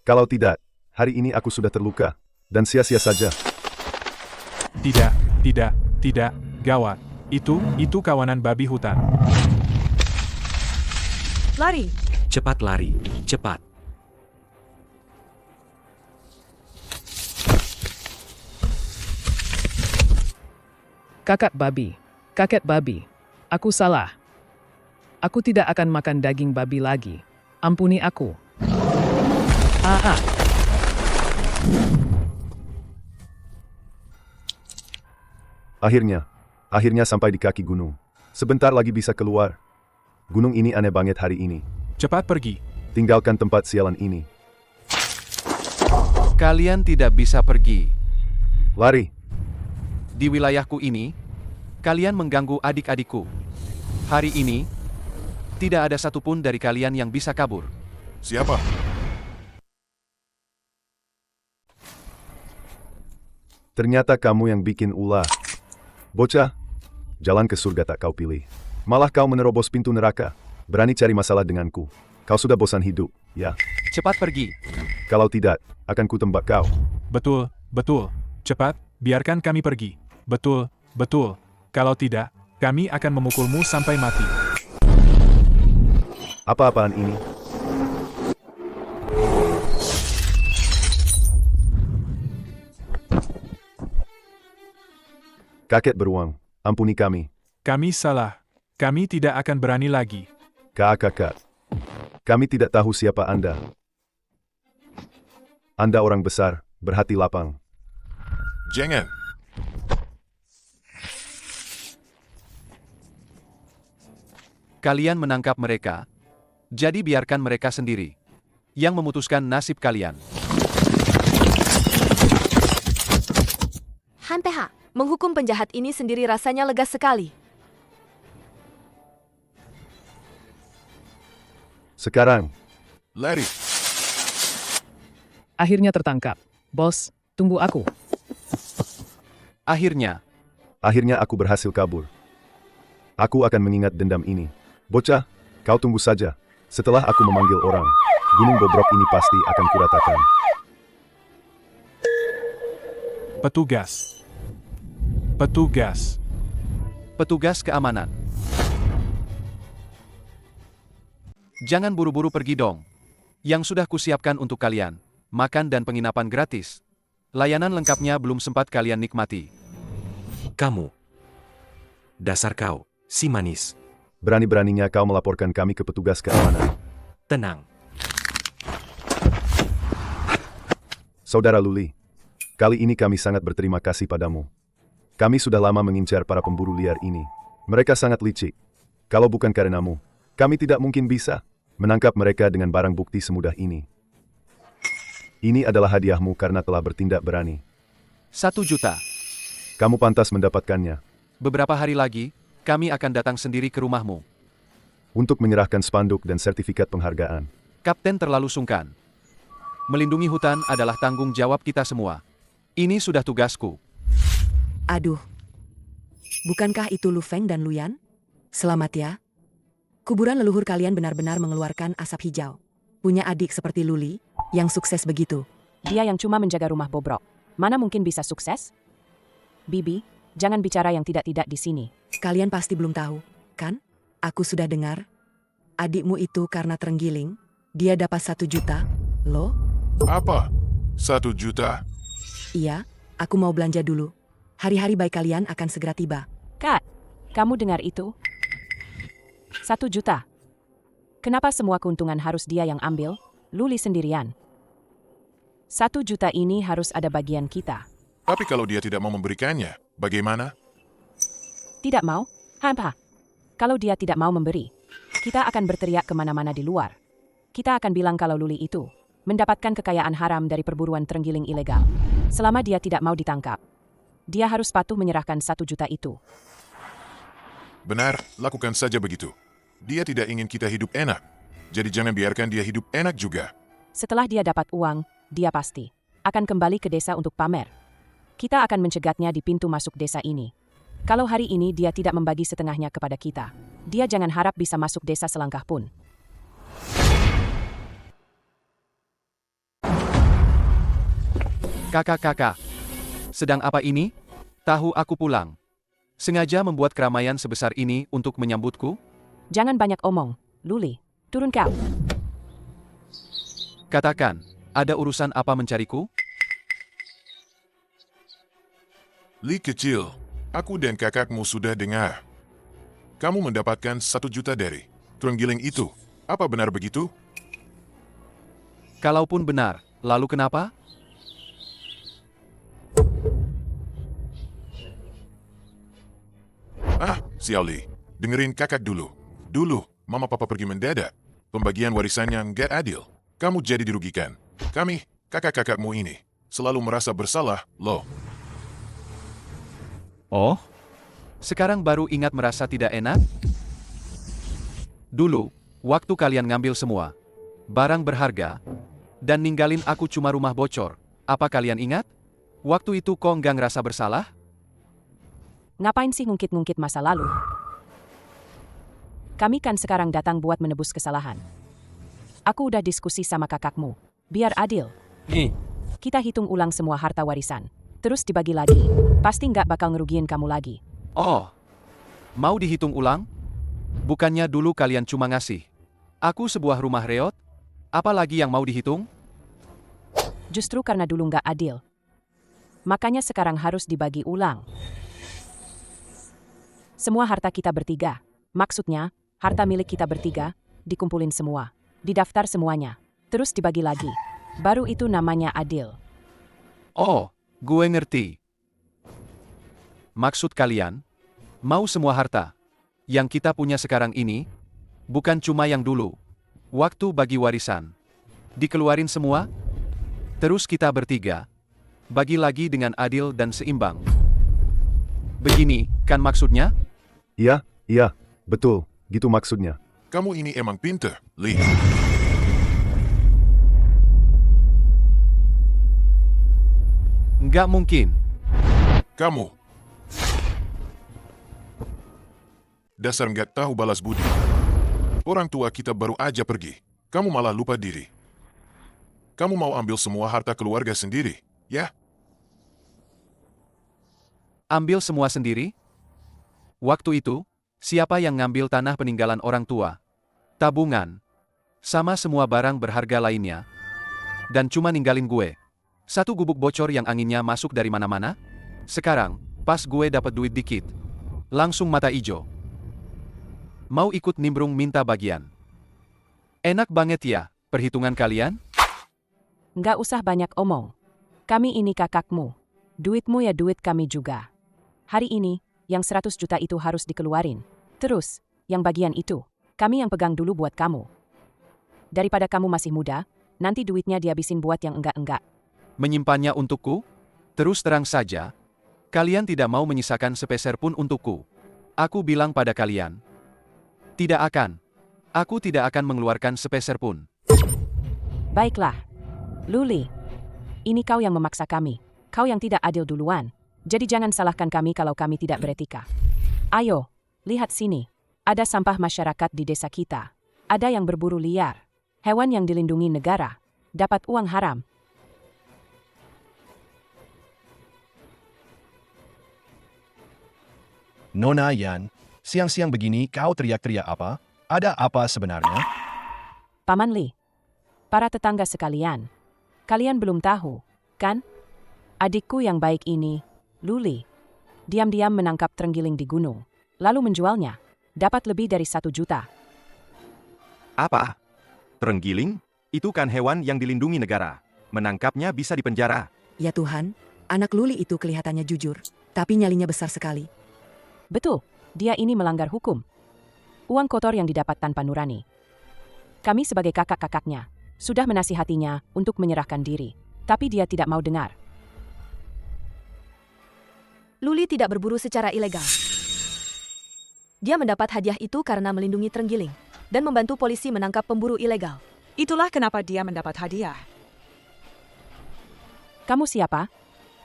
Kalau tidak, hari ini aku sudah terluka. Dan sia-sia saja. Tidak, gawat. Itu kawanan babi hutan. Lari! Cepat lari, cepat. Kakak babi. Aku salah. Aku tidak akan makan daging babi lagi. Ampuni aku. Akhirnya sampai di kaki gunung. Sebentar lagi bisa keluar. Gunung ini aneh banget hari ini. Cepat pergi. Tinggalkan tempat sialan ini. Kalian tidak bisa pergi. Lari. Di wilayahku ini, kalian mengganggu adik-adikku. Hari ini, tidak ada satupun dari kalian yang bisa kabur. Siapa? Ternyata kamu yang bikin ulah. Bocah, jalan ke surga tak kau pilih. Malah kau menerobos pintu neraka. Berani cari masalah denganku. Kau sudah bosan hidup, ya? Cepat pergi. Kalau tidak, akan kutembak kau. Betul. Cepat, biarkan kami pergi. Betul. Kalau tidak, kami akan memukulmu sampai mati. Apa-apaan ini? Kakek beruang, ampuni kami. Kami salah. Kami tidak akan berani lagi. Kakak, kami tidak tahu siapa Anda. Anda orang besar, berhati lapang. Jangan. Kalian menangkap mereka. Jadi biarkan mereka sendiri yang memutuskan nasib kalian. HMPH, menghukum penjahat ini sendiri rasanya lega sekali. Sekarang, Lari. Akhirnya tertangkap. Bos, tunggu aku. Akhirnya, aku berhasil kabur. Aku akan mengingat dendam ini. Bocah, kau tunggu saja. Setelah aku memanggil orang, gunung bobrok ini pasti akan kuratakan. petugas keamanan. Jangan buru-buru pergi dong. Yang sudah kusiapkan untuk kalian, makan dan penginapan gratis. Layanan lengkapnya belum sempat kalian nikmati. Kamu. Dasar kau, si manis. Berani-beraninya kau melaporkan kami ke petugas keamanan. Tenang. Saudara Luli, kali ini kami sangat berterima kasih padamu. Kami sudah lama mengincar para pemburu liar ini. Mereka sangat licik. Kalau bukan karenamu, kami tidak mungkin bisa menangkap mereka dengan barang bukti semudah ini. Ini adalah hadiahmu karena telah bertindak berani. 1 juta. Kamu pantas mendapatkannya. Beberapa hari lagi, kami akan datang sendiri ke rumahmu. Untuk menyerahkan spanduk dan sertifikat penghargaan. Kapten terlalu sungkan. Melindungi hutan adalah tanggung jawab kita semua. Ini sudah tugasku. Aduh. Bukankah itu Lu Feng dan Luyan? Selamat ya. Kuburan leluhur kalian benar-benar mengeluarkan asap hijau. Punya adik seperti Luli, yang sukses begitu. Dia yang cuma menjaga rumah bobrok. Mana mungkin bisa sukses? Bibi, jangan bicara yang tidak-tidak di sini. Kalian pasti belum tahu, kan? Aku sudah dengar. Adikmu itu karena terenggiling, dia dapat 1 juta, loh? Apa? 1 juta? Iya, aku mau belanja dulu. Hari-hari baik kalian akan segera tiba. Kak, kamu dengar itu? 1 juta. Kenapa semua keuntungan harus dia yang ambil? Luli sendirian. 1 juta ini harus ada bagian kita. Tapi kalau dia tidak mau memberikannya, bagaimana? Tidak mau? Hampa. Kalau dia tidak mau memberi, kita akan berteriak kemana-mana di luar. Kita akan bilang kalau Luli itu mendapatkan kekayaan haram dari perburuan terenggiling ilegal. Selama dia tidak mau ditangkap, dia harus patuh menyerahkan 1 juta itu. Benar, lakukan saja begitu. Dia tidak ingin kita hidup enak. Jadi jangan biarkan dia hidup enak juga. Setelah dia dapat uang, dia pasti akan kembali ke desa untuk pamer. Kita akan mencegatnya di pintu masuk desa ini. Kalau hari ini dia tidak membagi setengahnya kepada kita, dia jangan harap bisa masuk desa selangkah pun. Kakak-kakak, sedang apa ini? Tahu aku pulang. Sengaja membuat keramaian sebesar ini untuk menyambutku? Jangan banyak omong, Luli. Turun kau. Katakan, ada urusan apa mencariku? Li kecil, aku dan kakakmu sudah dengar. Kamu mendapatkan 1 juta dari terenggiling itu. Apa benar begitu? Kalaupun benar, lalu kenapa? Xiao Li, dengerin kakak dulu. Dulu, mama papa pergi mendadak. Pembagian warisan yang gak adil. Kamu jadi dirugikan. Kami, kakak-kakakmu ini, selalu merasa bersalah, loh. Oh? Sekarang baru ingat merasa tidak enak? Dulu, waktu kalian ngambil semua barang berharga dan ninggalin aku cuma rumah bocor, apa kalian ingat? Waktu itu kok nggak ngerasa bersalah? Ngapain sih ngungkit-ngungkit masa lalu? Kami kan sekarang datang buat menebus kesalahan. Aku udah diskusi sama kakakmu. Biar adil. Kita hitung ulang semua harta warisan. Terus dibagi lagi. Pasti nggak bakal ngerugiin kamu lagi. Oh, mau dihitung ulang? Bukannya dulu kalian cuma ngasih aku sebuah rumah reot? Apalagi yang mau dihitung? Justru karena dulu nggak adil. Makanya sekarang harus dibagi ulang. Semua harta kita bertiga. Maksudnya, harta milik kita bertiga, dikumpulin semua. Didaftar semuanya. Terus dibagi lagi. Baru itu namanya adil. Oh, gue ngerti. Maksud kalian, mau semua harta yang kita punya sekarang ini, bukan cuma yang dulu. Waktu bagi warisan. Dikeluarin semua, terus kita bertiga, bagi lagi dengan adil dan seimbang. Begini, kan maksudnya? Iya, betul, gitu maksudnya. Kamu ini emang pinter, Li. Nggak mungkin. Kamu. Dasar nggak tahu balas budi. Orang tua kita baru aja pergi. Kamu malah lupa diri. Kamu mau ambil semua harta keluarga sendiri, ya? Ambil semua sendiri? Waktu itu, siapa yang ngambil tanah peninggalan orang tua? Tabungan. Sama semua barang berharga lainnya. Dan cuma ninggalin gue. Satu gubuk bocor yang anginnya masuk dari mana-mana? Sekarang, pas gue dapat duit dikit. Langsung mata ijo. Mau ikut nimbrung minta bagian. Enak banget ya, perhitungan kalian? Nggak usah banyak omong. Kami ini kakakmu. Duitmu ya duit kami juga. Hari ini, yang 100 juta itu harus dikeluarin. Terus, yang bagian itu, kami yang pegang dulu buat kamu. Daripada kamu masih muda, nanti duitnya dihabisin buat yang enggak-enggak. Menyimpannya untukku? Terus terang saja, kalian tidak mau menyisakan sepeser pun untukku. Aku bilang pada kalian, tidak akan. Aku tidak akan mengeluarkan sepeser pun. Baiklah. Luli, ini kau yang memaksa kami. Kau yang tidak adil duluan. Jadi jangan salahkan kami kalau kami tidak beretika. Ayo, lihat sini. Ada sampah masyarakat di desa kita. Ada yang berburu liar. Hewan yang dilindungi negara. Dapat uang haram. Nona Yan, siang-siang begini kau teriak-teriak apa? Ada apa sebenarnya? Paman Li, para tetangga sekalian, kalian belum tahu, kan? Adikku yang baik ini, Luli, diam-diam menangkap terenggiling di gunung, lalu menjualnya, dapat lebih dari 1 juta. Apa? Terenggiling? Itu kan hewan yang dilindungi negara. Menangkapnya bisa dipenjara. Ya Tuhan, anak Luli itu kelihatannya jujur, tapi nyalinya besar sekali. Betul, dia ini melanggar hukum. Uang kotor yang didapat tanpa nurani. Kami sebagai kakak-kakaknya, sudah menasihatinya untuk menyerahkan diri, tapi dia tidak mau dengar. Luli tidak berburu secara ilegal. Dia mendapat hadiah itu karena melindungi terenggiling dan membantu polisi menangkap pemburu ilegal. Itulah kenapa dia mendapat hadiah. Kamu siapa?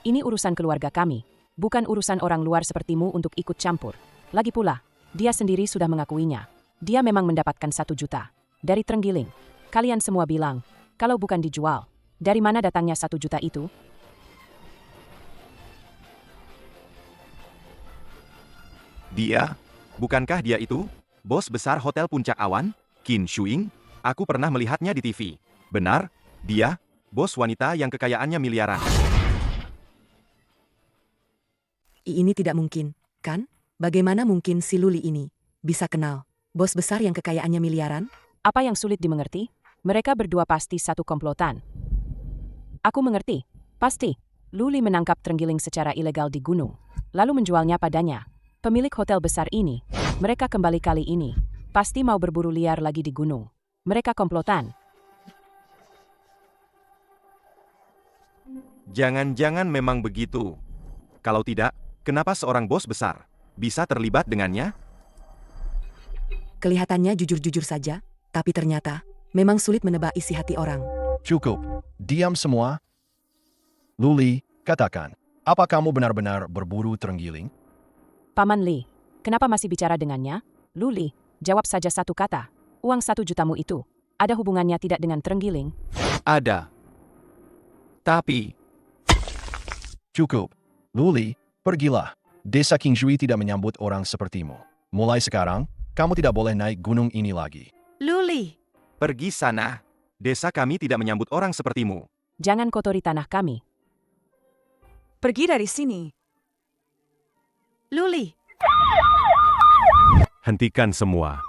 Ini urusan keluarga kami, bukan urusan orang luar sepertimu untuk ikut campur. Lagi pula, dia sendiri sudah mengakuinya. Dia memang mendapatkan 1 juta dari terenggiling. Kalian semua bilang, kalau bukan dijual, dari mana datangnya 1 juta itu? Dia? Bukankah dia itu? Bos besar Hotel Puncak Awan? Qin Shuing? Aku pernah melihatnya di TV. Benar? Dia? Bos wanita yang kekayaannya miliaran. Ini tidak mungkin, kan? Bagaimana mungkin si Luli ini bisa kenal bos besar yang kekayaannya miliaran? Apa yang sulit dimengerti? Mereka berdua pasti satu komplotan. Aku mengerti. Pasti. Luli menangkap terenggiling secara ilegal di gunung, lalu menjualnya padanya. Pemilik hotel besar ini, mereka kembali kali ini, pasti mau berburu liar lagi di gunung. Mereka komplotan. Jangan-jangan memang begitu. Kalau tidak, kenapa seorang bos besar bisa terlibat dengannya? Kelihatannya jujur-jujur saja, tapi ternyata memang sulit menebak isi hati orang. Cukup. Diam semua. Luli, katakan, apa kamu benar-benar berburu terenggiling? Paman Li, kenapa masih bicara dengannya? Luli, jawab saja satu kata. Uang 1 jutamu itu, ada hubungannya tidak dengan terenggiling? Ada. Tapi... Cukup. Luli, pergilah. Desa Qingshui tidak menyambut orang sepertimu. Mulai sekarang, kamu tidak boleh naik gunung ini lagi. Luli! Pergi sana. Desa kami tidak menyambut orang sepertimu. Jangan kotori tanah kami. Pergi dari sini. Luli! Hentikan semua.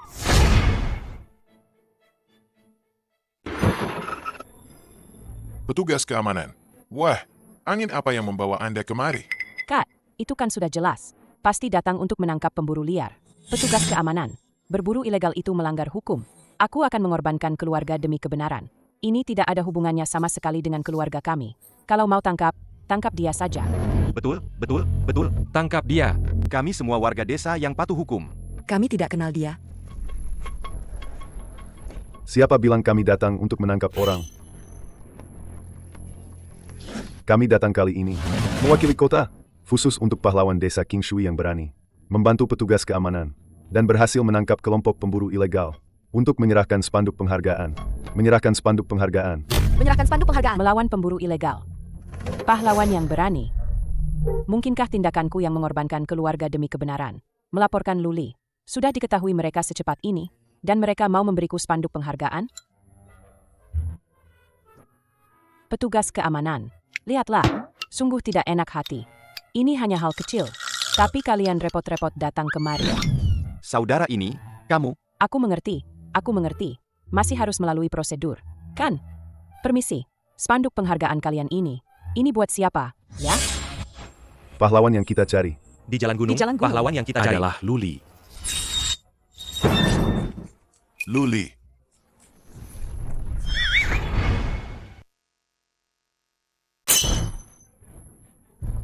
Petugas keamanan. Wah, angin apa yang membawa Anda kemari? Kak, itu kan sudah jelas. Pasti datang untuk menangkap pemburu liar. Petugas keamanan. Berburu ilegal itu melanggar hukum. Aku akan mengorbankan keluarga demi kebenaran. Ini tidak ada hubungannya sama sekali dengan keluarga kami. Kalau mau tangkap, tangkap dia saja. Betul, betul, betul. Tangkap dia. Kami semua warga desa yang patuh hukum. Kami tidak kenal dia. Siapa bilang kami datang untuk menangkap orang? Kami datang kali ini mewakili kota, khusus untuk pahlawan desa Qingshui yang berani membantu petugas keamanan dan berhasil menangkap kelompok pemburu ilegal untuk menyerahkan spanduk penghargaan. Menyerahkan spanduk penghargaan. Menyerahkan spanduk penghargaan. Melawan pemburu ilegal. Pahlawan yang berani. Mungkinkah tindakanku yang mengorbankan keluarga demi kebenaran? Melaporkan Luli. Sudah diketahui mereka secepat ini, dan mereka mau memberiku spanduk penghargaan? Petugas keamanan. Lihatlah, sungguh tidak enak hati. Ini hanya hal kecil, tapi kalian repot-repot datang kemari. Saudara ini, kamu, Aku mengerti. Masih harus melalui prosedur, kan? Permisi, spanduk penghargaan kalian ini buat siapa, ya? Pahlawan yang kita cari. di Jalan Gunung, Jalan Gunung. pahlawan yang kita cari adalah Luli. Luli.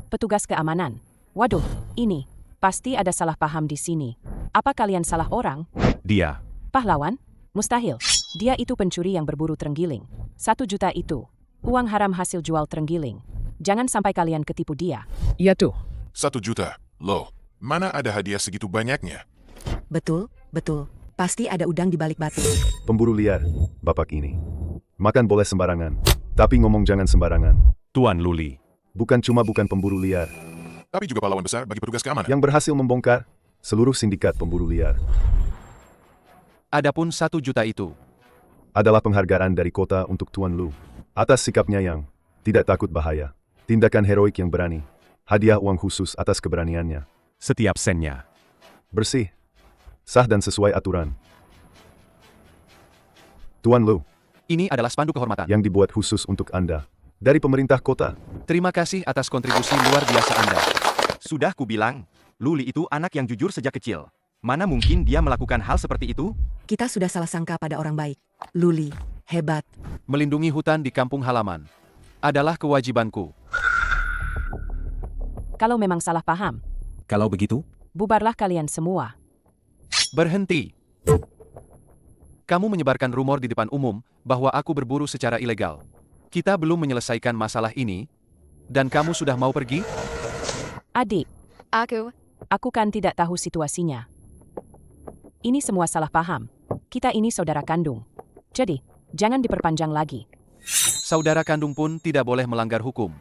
Petugas keamanan. Waduh, ini pasti ada salah paham di sini. Apa kalian salah orang? Dia. Pahlawan? Mustahil. Dia itu pencuri yang berburu terenggiling. 1 juta itu uang haram hasil jual terenggiling. Jangan sampai kalian ketipu dia. Iya tuh. 1 juta. Loh, mana ada hadiah segitu banyaknya? Betul, betul. Pasti ada udang di balik batu. Pemburu liar, bapak ini. Makan boleh sembarangan, tapi ngomong jangan sembarangan. Tuan Luli. Bukan pemburu liar. Tapi juga pahlawan besar bagi petugas keamanan. Yang berhasil membongkar seluruh sindikat pemburu liar. Adapun 1 juta itu Adalah penghargaan dari kota untuk Tuan Lu. Atas sikapnya yang tidak takut bahaya. Tindakan heroik yang berani. Hadiah uang khusus atas keberaniannya. Setiap sennya. Bersih. Sah dan sesuai aturan. Tuan Lu, ini adalah spanduk kehormatan. yang dibuat khusus untuk Anda. Dari pemerintah kota. Terima kasih atas kontribusi luar biasa Anda. Sudah kubilang, Luli itu anak yang jujur sejak kecil. Mana mungkin dia melakukan hal seperti itu? Kita sudah salah sangka pada orang baik. Luli, hebat. Melindungi hutan di kampung halaman adalah kewajibanku. Kalau memang salah paham, Kalau begitu, bubarlah kalian semua. Berhenti. Kamu menyebarkan rumor di depan umum bahwa aku berburu secara ilegal. Kita belum menyelesaikan masalah ini, dan kamu sudah mau pergi? Adik, Aku kan tidak tahu situasinya. Ini semua salah paham. Kita ini saudara kandung. Jadi, jangan diperpanjang lagi. Saudara kandung pun tidak boleh melanggar hukum.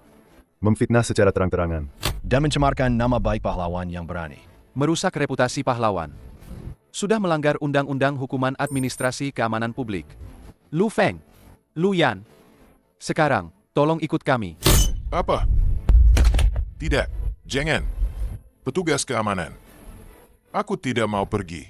Memfitnah secara terang-terangan. Dan mencemarkan nama baik pahlawan yang berani. Merusak reputasi pahlawan. Sudah melanggar Undang-Undang Hukuman Administrasi Keamanan Publik. Lu Feng, Lu Yan. Sekarang, tolong ikut kami. Apa? Tidak, jangan. Petugas keamanan. Aku tidak mau pergi.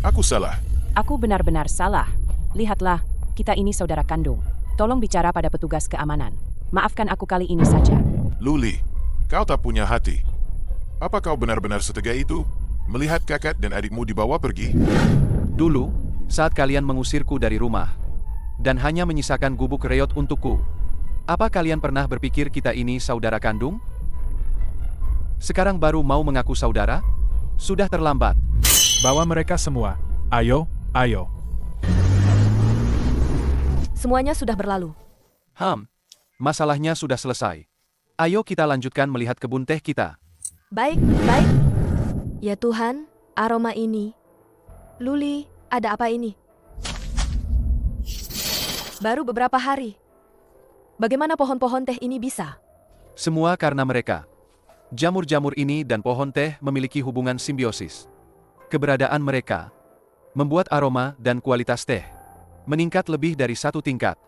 Aku salah. Aku benar-benar salah. Lihatlah, kita ini saudara kandung. Tolong bicara pada petugas keamanan. Maafkan aku kali ini saja. Luli, kau tak punya hati. Apa kau benar-benar setega itu? Melihat kakak dan adikmu dibawa pergi? Dulu, saat kalian mengusirku dari rumah, dan hanya menyisakan gubuk reot untukku, apa kalian pernah berpikir kita ini saudara kandung? Sekarang baru mau mengaku saudara? Sudah terlambat. Bawa mereka semua. Ayo, ayo. Semuanya sudah berlalu. Masalahnya sudah selesai. Ayo kita lanjutkan melihat kebun teh kita. Baik, baik. Ya Tuhan, aroma ini. Luli, ada apa ini? Baru beberapa hari. Bagaimana pohon-pohon teh ini bisa? Semua karena mereka. Jamur-jamur ini dan pohon teh memiliki hubungan simbiosis. Keberadaan mereka membuat aroma dan kualitas teh meningkat lebih dari 1 tingkat.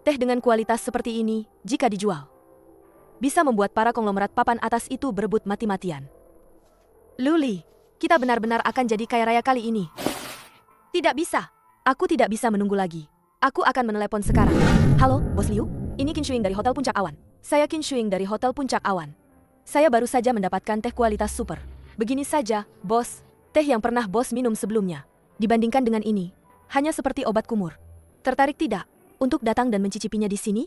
Teh dengan kualitas seperti ini, jika dijual, bisa membuat para konglomerat papan atas itu berebut mati-matian. Luli, kita benar-benar akan jadi kaya raya kali ini. Tidak bisa. Aku tidak bisa menunggu lagi. Aku akan menelepon sekarang. Halo, Bos Liu. Ini Qin Shuing dari Hotel Puncak Awan. Saya Qin Shuing dari Hotel Puncak Awan. Saya baru saja mendapatkan teh kualitas super. Begini saja, Bos. Teh yang pernah Bos minum sebelumnya. Dibandingkan dengan ini, hanya seperti obat kumur. Tertarik tidak untuk datang dan mencicipinya di sini?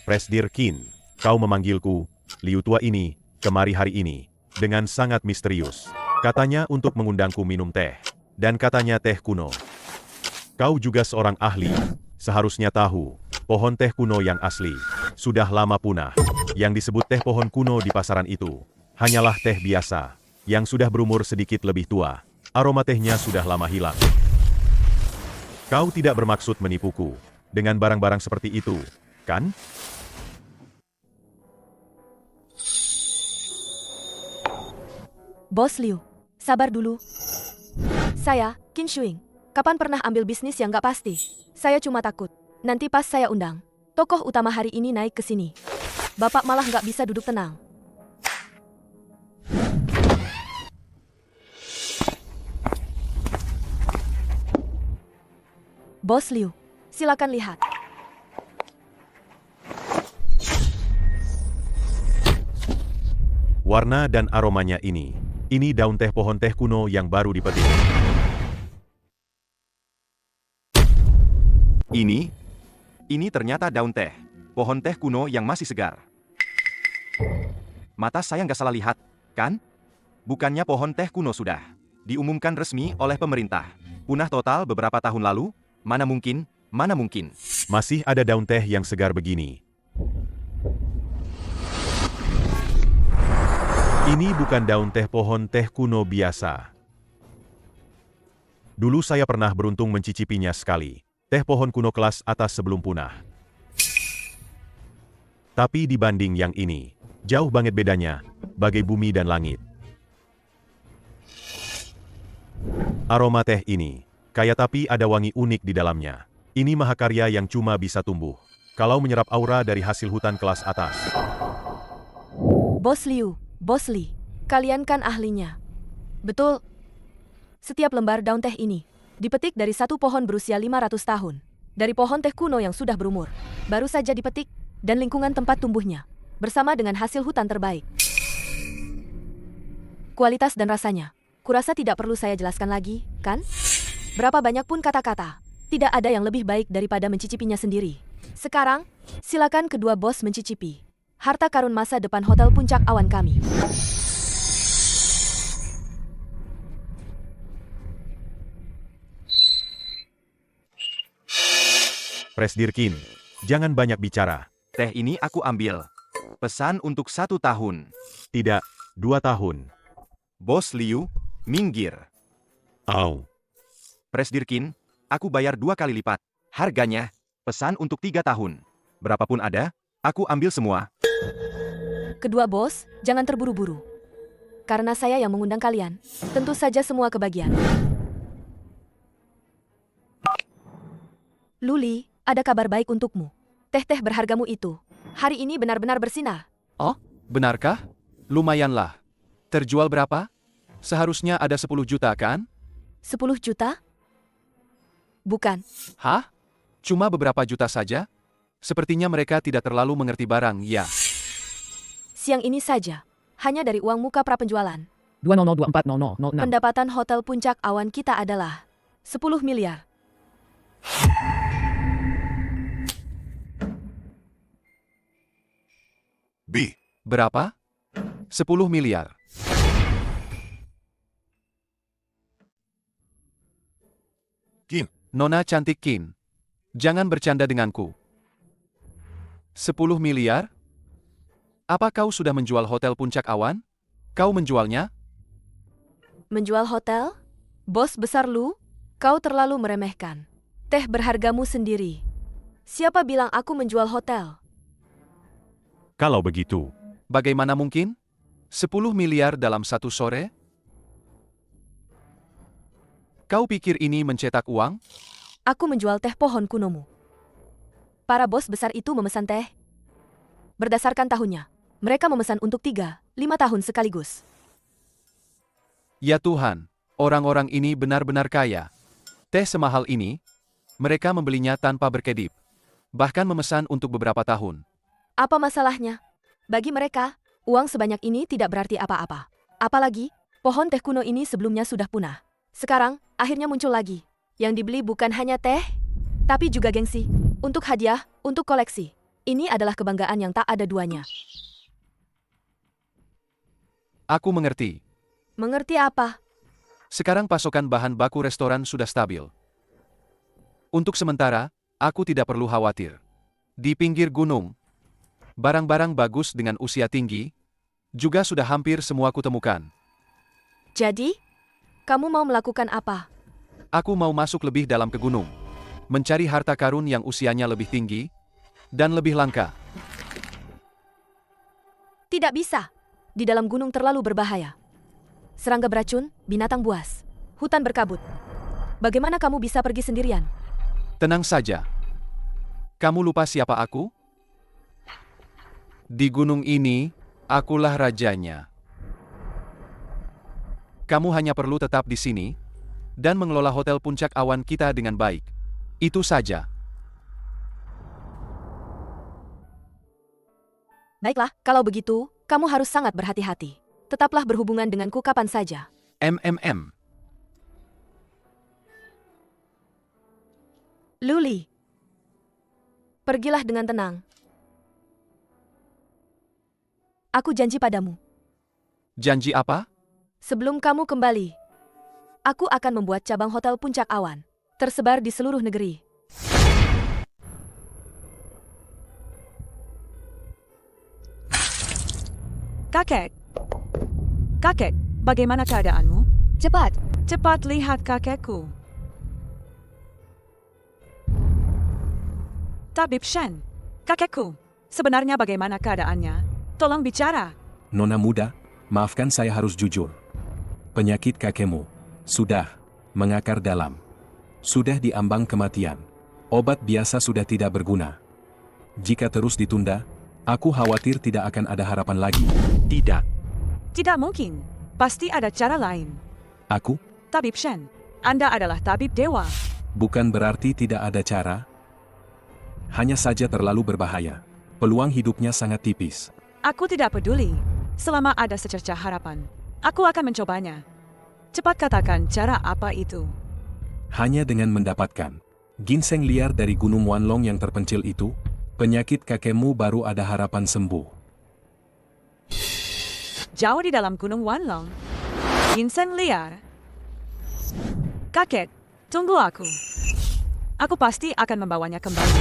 Presdir Qin, kau memanggilku, Liu tua ini, kemari hari ini, dengan sangat misterius. Katanya untuk mengundangku minum teh, dan katanya teh kuno. Kau juga seorang ahli, seharusnya tahu, pohon teh kuno yang asli, sudah lama punah. Yang disebut teh pohon kuno di pasaran itu, hanyalah teh biasa, yang sudah berumur sedikit lebih tua. Aroma tehnya sudah lama hilang. Kau tidak bermaksud menipuku, dengan barang-barang seperti itu, kan? Bos Liu, Sabar dulu. Saya, Qin Shuing. Kapan pernah ambil bisnis yang gak pasti? Saya cuma takut. Nanti pas saya undang, tokoh utama hari ini naik ke sini. Bapak malah gak bisa duduk tenang. Bos Liu, silakan lihat. Warna dan aromanya ini daun teh pohon teh kuno yang baru dipetik. Ini ternyata daun teh, pohon teh kuno yang masih segar. Mata saya nggak salah lihat, kan? Bukannya pohon teh kuno sudah diumumkan resmi oleh pemerintah punah total beberapa tahun lalu? Mana mungkin, mana mungkin. Masih ada daun teh yang segar begini. Ini bukan daun teh pohon teh kuno biasa. Dulu saya pernah beruntung mencicipinya sekali. Teh pohon kuno kelas atas sebelum punah. Tapi dibanding yang ini, jauh banget bedanya, bagai bumi dan langit. Aroma teh ini, kaya tapi ada wangi unik di dalamnya. Ini mahakarya yang cuma bisa tumbuh kalau menyerap aura dari hasil hutan kelas atas. Bos Liu, Bos Li, kalian kan ahlinya. Betul. Setiap lembar daun teh ini dipetik dari satu pohon berusia 500 tahun. Dari pohon teh kuno yang sudah berumur. Baru saja dipetik, dan lingkungan tempat tumbuhnya. Bersama dengan hasil hutan terbaik. Kualitas dan rasanya, kurasa tidak perlu saya jelaskan lagi, kan? Berapa banyak pun kata-kata, tidak ada yang lebih baik daripada mencicipinya sendiri. Sekarang, silakan kedua bos mencicipi harta karun masa depan Hotel Puncak Awan kami. Presdirkin, jangan banyak bicara. Teh ini aku ambil. Pesan untuk 1 tahun. Tidak, 2 tahun. Bos Liu, minggir. Au. Presdirkin, aku bayar 2 kali lipat. Harganya, pesan untuk 3 tahun. Berapapun ada, aku ambil semua. Kedua bos, jangan terburu-buru. Karena saya yang mengundang kalian, tentu saja semua kebagian. Luli, ada kabar baik untukmu. Teh-teh berhargamu itu, hari ini benar-benar bersinar. Oh, benarkah? Lumayanlah. Terjual berapa? Seharusnya ada 10 juta kan? 10 juta? Bukan. Hah? Cuma beberapa juta saja? Sepertinya mereka tidak terlalu mengerti barang, ya. Siang ini saja, hanya dari uang muka prapenjualan. 200240006. Pendapatan Hotel Puncak Awan kita adalah 10 miliar. B. Berapa? 10 miliar. Qin. Nona cantik Qin. Jangan bercanda denganku. 10 miliar? Apa kau sudah menjual Hotel Puncak Awan? Kau menjualnya? Menjual hotel? Bos besar Lu, kau terlalu meremehkan. Teh berhargamu sendiri. Siapa bilang aku menjual hotel? Kalau begitu, Bagaimana mungkin? 10 miliar dalam satu sore? Kau pikir ini mencetak uang? Aku menjual teh pohon kunomu. Para bos besar itu memesan teh berdasarkan tahunnya. Mereka memesan untuk 3-5 tahun sekaligus. Ya Tuhan, orang-orang ini benar-benar kaya. Teh semahal ini, mereka membelinya tanpa berkedip. Bahkan memesan untuk beberapa tahun. Apa masalahnya? Bagi mereka, uang sebanyak ini tidak berarti apa-apa. Apalagi, pohon teh kuno ini sebelumnya sudah punah. Sekarang, akhirnya muncul lagi. Yang dibeli bukan hanya teh, tapi juga gengsi. Untuk hadiah, untuk koleksi. Ini adalah kebanggaan yang tak ada duanya. Aku mengerti. Mengerti apa? Sekarang pasokan bahan baku restoran sudah stabil. Untuk sementara, aku tidak perlu khawatir. Di pinggir gunung, barang-barang bagus dengan usia tinggi juga sudah hampir semua kutemukan. Jadi, kamu mau melakukan apa? Aku mau masuk lebih dalam ke gunung, mencari harta karun yang usianya lebih tinggi dan lebih langka. Tidak bisa. Di dalam gunung terlalu berbahaya. serangga beracun, binatang buas, hutan berkabut. Bagaimana kamu bisa pergi sendirian? Tenang saja. Kamu lupa siapa aku? Di gunung ini, akulah rajanya. Kamu hanya perlu tetap di sini dan mengelola Hotel Puncak Awan kita dengan baik. Itu saja. Baiklah, kalau begitu, kamu harus sangat berhati-hati. Tetaplah berhubungan denganku kapan saja. Luli, pergilah dengan tenang. Aku janji padamu. Janji apa? Sebelum kamu kembali, aku akan membuat cabang Hotel Puncak Awan, tersebar di seluruh negeri. Kakek. Kakek, bagaimana keadaanmu? Cepat. Cepat lihat kakekku. Tabib Shen, kakekku, sebenarnya bagaimana keadaannya? Tolong bicara. Nona muda, maafkan saya harus jujur. Penyakit kakekmu sudah mengakar dalam. Sudah diambang kematian. Obat biasa sudah tidak berguna. Jika terus ditunda, aku khawatir tidak akan ada harapan lagi. Tidak. Tidak mungkin. Pasti ada cara lain. Aku? Tabib Shen, Anda adalah tabib dewa. Bukan berarti tidak ada cara. Hanya saja terlalu berbahaya. Peluang hidupnya sangat tipis. Aku tidak peduli. Selama ada secercah harapan, aku akan mencobanya. Cepat katakan cara apa itu. Hanya dengan mendapatkan ginseng liar dari Gunung Wanlong yang terpencil itu, penyakit kakekmu baru ada harapan sembuh. Jauh di dalam Gunung Wanlong. Ginseng liar. Kakek, tunggu aku. Aku pasti akan membawanya kembali.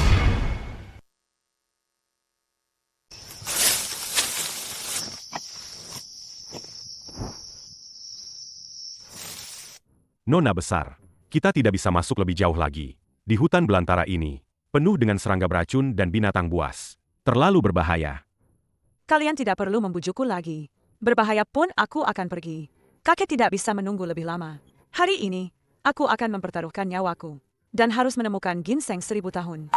Nona besar, kita tidak bisa masuk lebih jauh lagi. Di hutan belantara ini, penuh dengan serangga beracun dan binatang buas. Terlalu berbahaya. Kalian tidak perlu membujukku lagi. Berbahaya pun aku akan pergi. Kakek tidak bisa menunggu lebih lama. Hari ini, aku akan mempertaruhkan nyawaku. Dan harus menemukan ginseng 1000 tahun.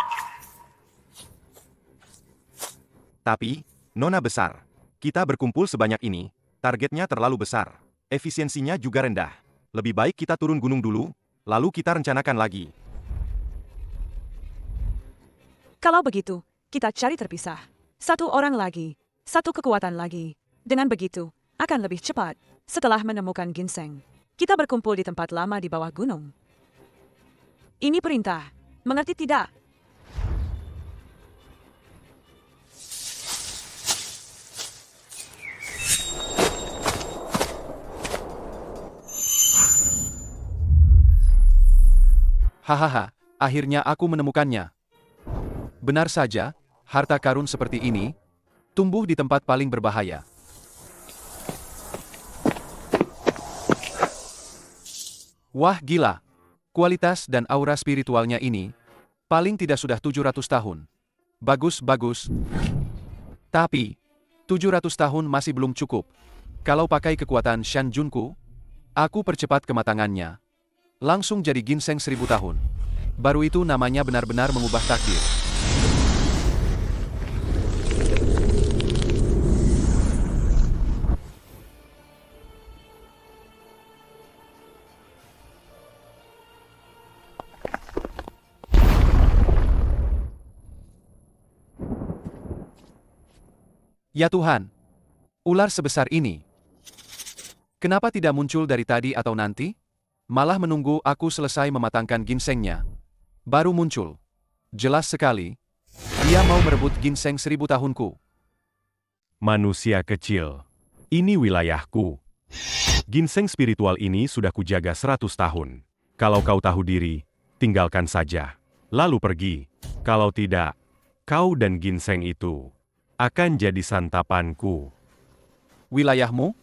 Tapi, Nona besar, kita berkumpul sebanyak ini, targetnya terlalu besar. Efisiensinya juga rendah. Lebih baik kita turun gunung dulu, lalu kita rencanakan lagi. Kalau begitu, kita cari terpisah. Satu orang lagi, satu kekuatan lagi. Dengan begitu, akan lebih cepat. Setelah menemukan ginseng, kita berkumpul di tempat lama di bawah gunung. Ini perintah. Mengerti tidak? Hahaha, akhirnya aku menemukannya. Benar saja, harta karun seperti ini tumbuh di tempat paling berbahaya. Wah gila, kualitas dan aura spiritualnya ini paling tidak sudah 700 tahun. Bagus, bagus. Tapi, 700 tahun masih belum cukup. Kalau pakai kekuatan Shan Junku, aku percepat kematangannya. Langsung jadi ginseng 1000 tahun. Baru itu namanya benar-benar mengubah takdir. Ya Tuhan, ular sebesar ini. Kenapa tidak muncul dari tadi atau nanti? Malah menunggu aku selesai mematangkan ginsengnya. Baru muncul. Jelas sekali, dia mau merebut ginseng 1000 tahunku. Manusia kecil, ini wilayahku. Ginseng spiritual ini sudah kujaga 100 tahun. Kalau kau tahu diri, tinggalkan saja. Lalu pergi. Kalau tidak, kau dan ginseng itu akan jadi santapanku. Wilayahmu?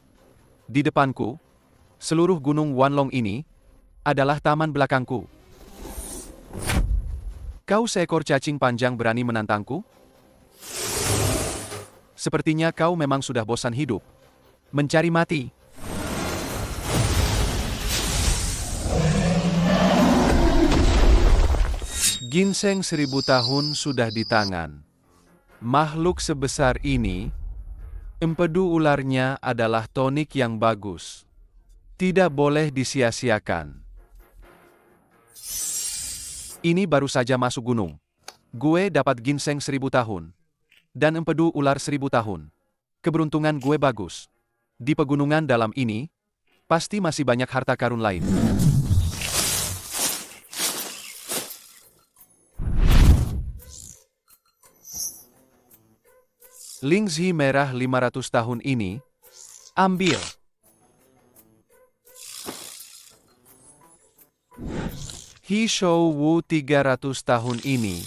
Di depanku, seluruh gunung Wanlong ini adalah taman belakangku. Kau seekor cacing panjang berani menantangku? Sepertinya kau memang sudah bosan hidup. Mencari mati. Ginseng 1000 tahun sudah di tangan. Makhluk sebesar ini, empedu ularnya adalah tonik yang bagus. Tidak boleh disia-siakan. Ini baru saja masuk gunung. Gue dapat ginseng 1000 tahun. Dan empedu ular 1000 tahun. Keberuntungan gue bagus. Di pegunungan dalam ini, pasti masih banyak harta karun lain. Lingzhi merah 500 tahun ini, ambil. He Shou Wu 300 tahun ini,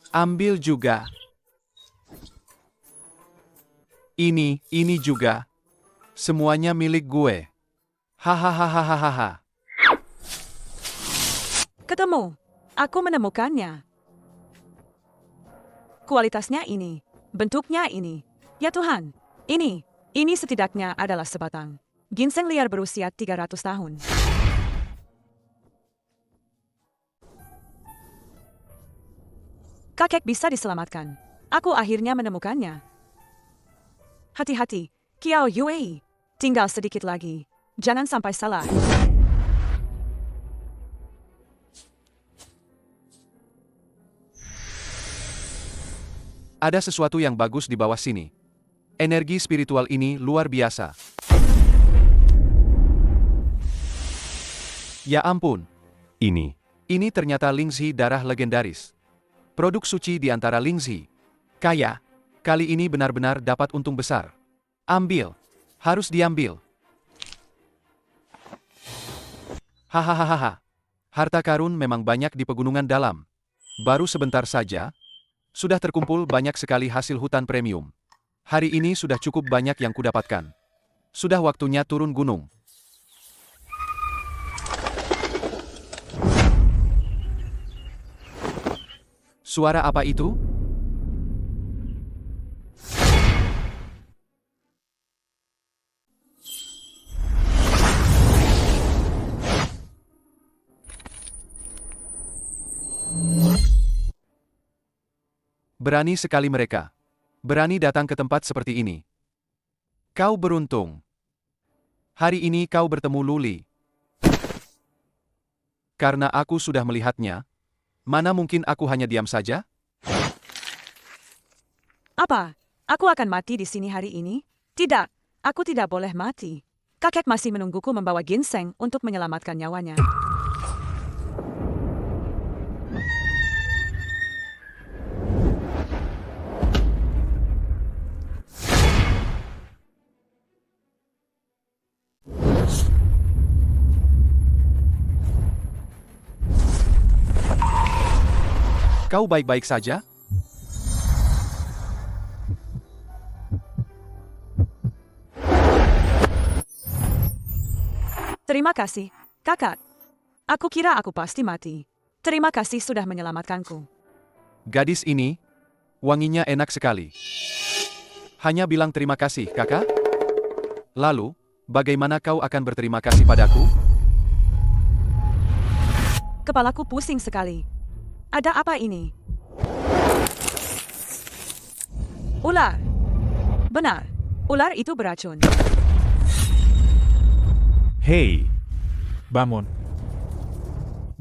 ambil juga. Ini juga. Semuanya milik gue. Hahaha. Ketemu. Aku menemukannya. Kualitasnya ini. Bentuknya ini. Ya Tuhan, ini setidaknya adalah sebatang ginseng liar berusia 300 tahun. Kakek bisa diselamatkan. Aku akhirnya menemukannya. Hati-hati, Kiao Yue. Tinggal sedikit lagi. Jangan sampai salah. Ada sesuatu yang bagus di bawah sini. Energi spiritual ini luar biasa. Ya ampun. Ini ternyata Lingzhi darah legendaris. Produk suci di antara Lingzhi. Kaya. Kali ini benar-benar dapat untung besar. Ambil. Harus diambil. Hahaha. Harta karun memang banyak di pegunungan dalam. Baru sebentar saja, sudah terkumpul banyak sekali hasil hutan premium. Hari ini sudah cukup banyak yang kudapatkan. Sudah waktunya turun gunung. Suara apa itu? Berani sekali mereka. Berani datang ke tempat seperti ini. Kau beruntung. Hari ini kau bertemu Luli. Karena aku sudah melihatnya, mana mungkin aku hanya diam saja? Apa? Aku akan mati di sini hari ini? Tidak, aku tidak boleh mati. Kakek masih menungguku membawa ginseng untuk menyelamatkan nyawanya. Kau baik-baik saja? Terima kasih, kakak. Aku kira aku pasti mati. Terima kasih sudah menyelamatkanku. Gadis ini, wanginya enak sekali. Hanya bilang terima kasih, kakak. Lalu, bagaimana kau akan berterima kasih padaku? Kepalaku pusing sekali. Ada apa ini? Ular. Benar, ular itu beracun. Hei, bangun.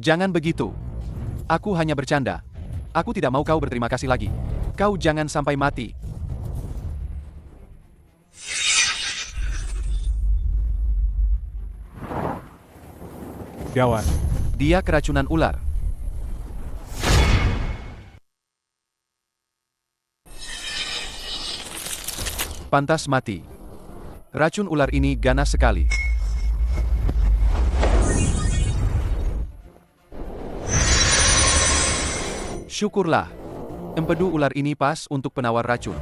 Jangan begitu. Aku hanya bercanda. Aku tidak mau kau berterima kasih lagi. Kau jangan sampai mati. Gawat. Dia keracunan ular. Pantas mati. Racun ular ini ganas sekali. Syukurlah. Empedu ular ini pas untuk penawar racun.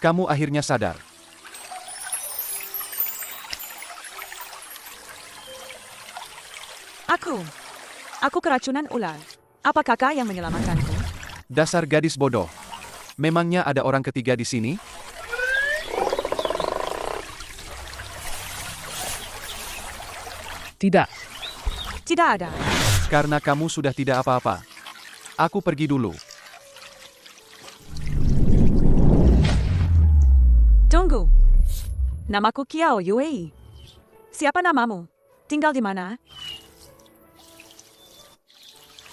Kamu akhirnya sadar. Aku keracunan ular. Apa kakak yang menyelamatkanku? Dasar gadis bodoh. Memangnya ada orang ketiga di sini? Tidak. Tidak ada. Karena kamu sudah tidak apa-apa. Aku pergi dulu. Tunggu. Namaku Kiao Yue. Siapa namamu? Tinggal di mana?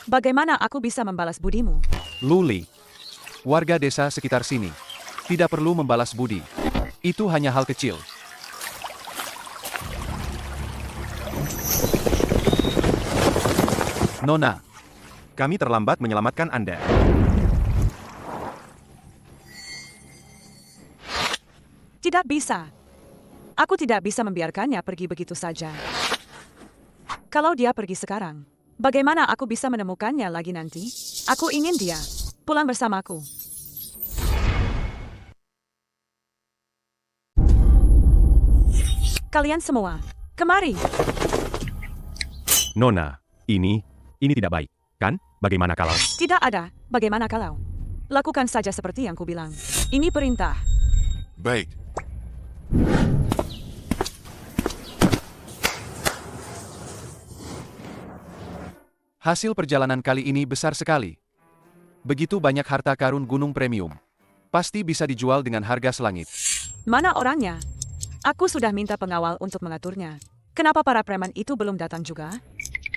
Bagaimana aku bisa membalas budimu? Luli. Warga desa sekitar sini. Tidak perlu membalas budi. Itu hanya hal kecil. Nona. Kami terlambat menyelamatkan Anda. Tidak bisa. Aku tidak bisa membiarkannya pergi begitu saja. Kalau dia pergi sekarang, bagaimana aku bisa menemukannya lagi nanti? Aku ingin dia pulang bersamaku. Kalian semua, kemari. Nona, ini tidak baik, kan? Bagaimana kalau... Tidak ada, bagaimana kalau? Lakukan saja seperti yang kubilang. Ini perintah. Baik. Hasil perjalanan kali ini besar sekali. Begitu banyak harta karun gunung premium. Pasti bisa dijual dengan harga selangit. Mana orangnya? Aku sudah minta pengawal untuk mengaturnya. Kenapa para preman itu belum datang juga?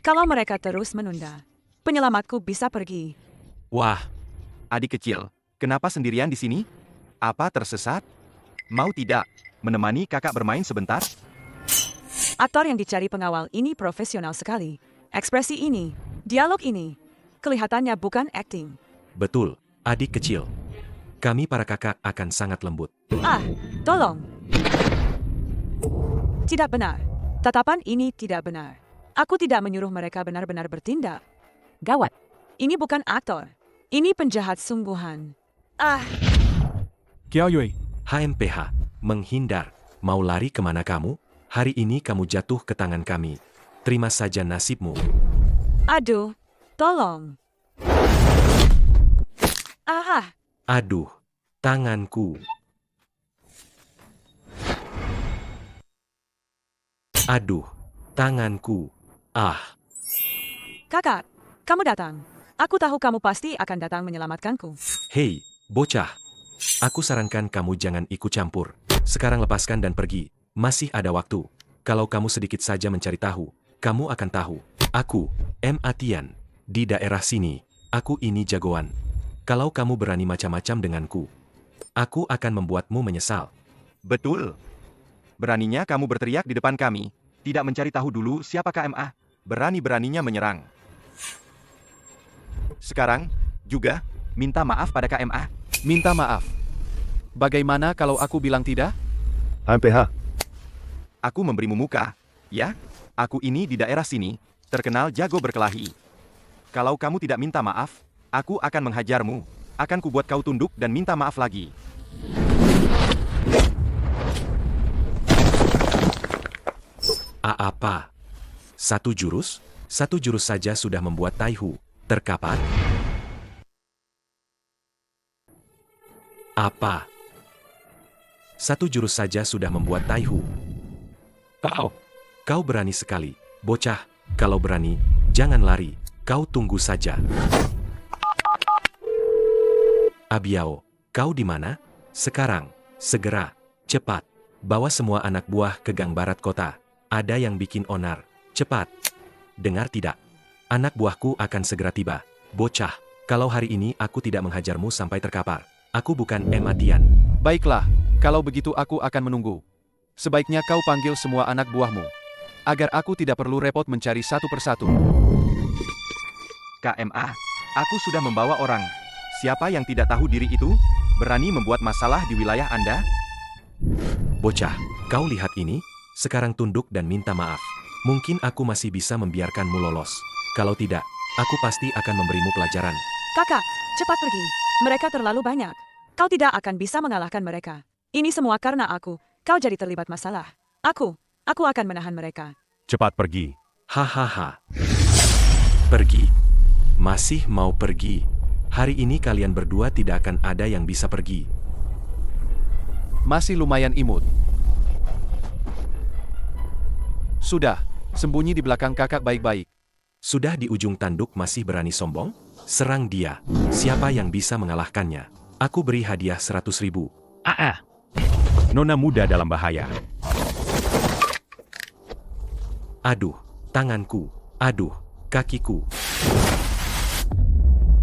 Kalau mereka terus menunda, penyelamatku bisa pergi. Wah, adik kecil, kenapa sendirian di sini? Apa tersesat? Mau tidak menemani kakak bermain sebentar? Aktor yang dicari pengawal ini profesional sekali. Ekspresi ini, dialog ini, kelihatannya bukan acting. Betul, adik kecil. Kami para kakak akan sangat lembut. Ah, tolong. Tidak benar. Tatapan ini tidak benar. Aku tidak menyuruh mereka benar-benar bertindak. Gawat. Ini bukan aktor. Ini penjahat sungguhan. Ah, Kiao Yue, HMPH, menghindar. Mau lari kemana kamu? Hari ini kamu jatuh ke tangan kami. Terima saja nasibmu. aduh, tolong. Ah, Aduh, tanganku. Aduh, tanganku. Ah, kakak, kamu datang. Aku tahu kamu pasti akan datang menyelamatkanku. hei, bocah. Aku sarankan kamu jangan ikut campur. Sekarang lepaskan dan pergi. Masih ada waktu. Kalau kamu sedikit saja mencari tahu, kamu akan tahu. Aku, M. Atian. Di daerah sini, aku ini jagoan. Kalau kamu berani macam-macam denganku, aku akan membuatmu menyesal. Betul. Beraninya kamu berteriak di depan kami, tidak mencari tahu dulu siapa KMA. Berani-beraninya menyerang. Sekarang, juga, minta maaf pada KMA. Minta maaf. Bagaimana kalau aku bilang tidak? HMPH, Aku memberimu muka, ya? Aku ini di daerah sini, terkenal jago berkelahi. Kalau kamu tidak minta maaf, aku akan menghajarmu. Akan kubuat kau tunduk dan minta maaf lagi. Apa? Satu jurus saja sudah membuat Taihu terkapar. Apa? Satu jurus saja sudah membuat Taihu. Kau berani sekali, bocah. Kalau berani, jangan lari. Kau tunggu saja. Abiao, kau di mana? Sekarang, segera, cepat. Bawa semua anak buah ke gang barat kota. Ada yang bikin onar. Cepat. Dengar tidak? Anak buahku akan segera tiba. Bocah, kalau hari ini aku tidak menghajarmu sampai terkapar. Aku bukan Ematian. Baiklah, kalau begitu aku akan menunggu. Sebaiknya kau panggil semua anak buahmu. Agar aku tidak perlu repot mencari satu persatu. KMA, aku sudah membawa orang. Siapa yang tidak tahu diri itu, berani membuat masalah di wilayah Anda? Bocah, kau lihat ini? Sekarang tunduk dan minta maaf. Mungkin aku masih bisa membiarkanmu lolos. Kalau tidak, aku pasti akan memberimu pelajaran. Kakak, cepat pergi. Mereka terlalu banyak. Kau tidak akan bisa mengalahkan mereka. Ini semua karena aku. Kau jadi terlibat masalah. Aku akan menahan mereka. Cepat pergi. Hahaha. Pergi? Masih mau pergi? Hari ini kalian berdua tidak akan ada yang bisa pergi. Masih lumayan imut. Sudah, sembunyi di belakang kakak baik-baik. Sudah di ujung tanduk masih berani sombong? Serang dia. Siapa yang bisa mengalahkannya? Aku beri hadiah 100.000. Nona muda dalam bahaya. Aduh, tanganku. Aduh, kakiku.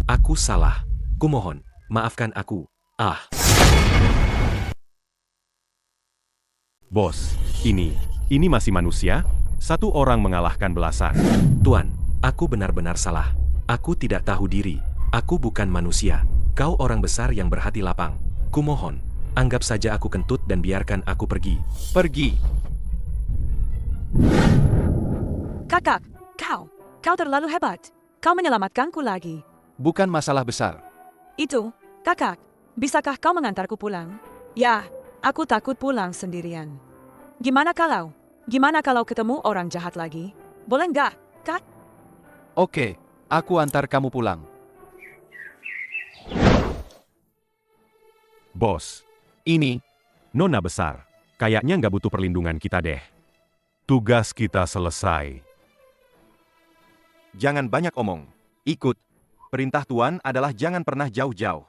Aku salah. Kumohon, maafkan aku. Bos, ini masih manusia? Satu orang mengalahkan belasan. Tuan, aku benar-benar salah. Aku tidak tahu diri. Aku bukan manusia. Kau orang besar yang berhati lapang. Kumohon, anggap saja aku kentut dan biarkan aku pergi. Pergi. Kakak, kau terlalu hebat. Kau menyelamatkanku lagi. Bukan masalah besar. Itu, kakak, bisakah kau mengantarku pulang? Ya, aku takut pulang sendirian. Gimana kalau ketemu orang jahat lagi? Boleh nggak, Kak? Oke, aku antar kamu pulang. Bos, ini Nona besar. Kayaknya nggak butuh perlindungan kita deh. Tugas kita selesai. Jangan banyak omong. Ikut. Perintah Tuan adalah jangan pernah jauh-jauh.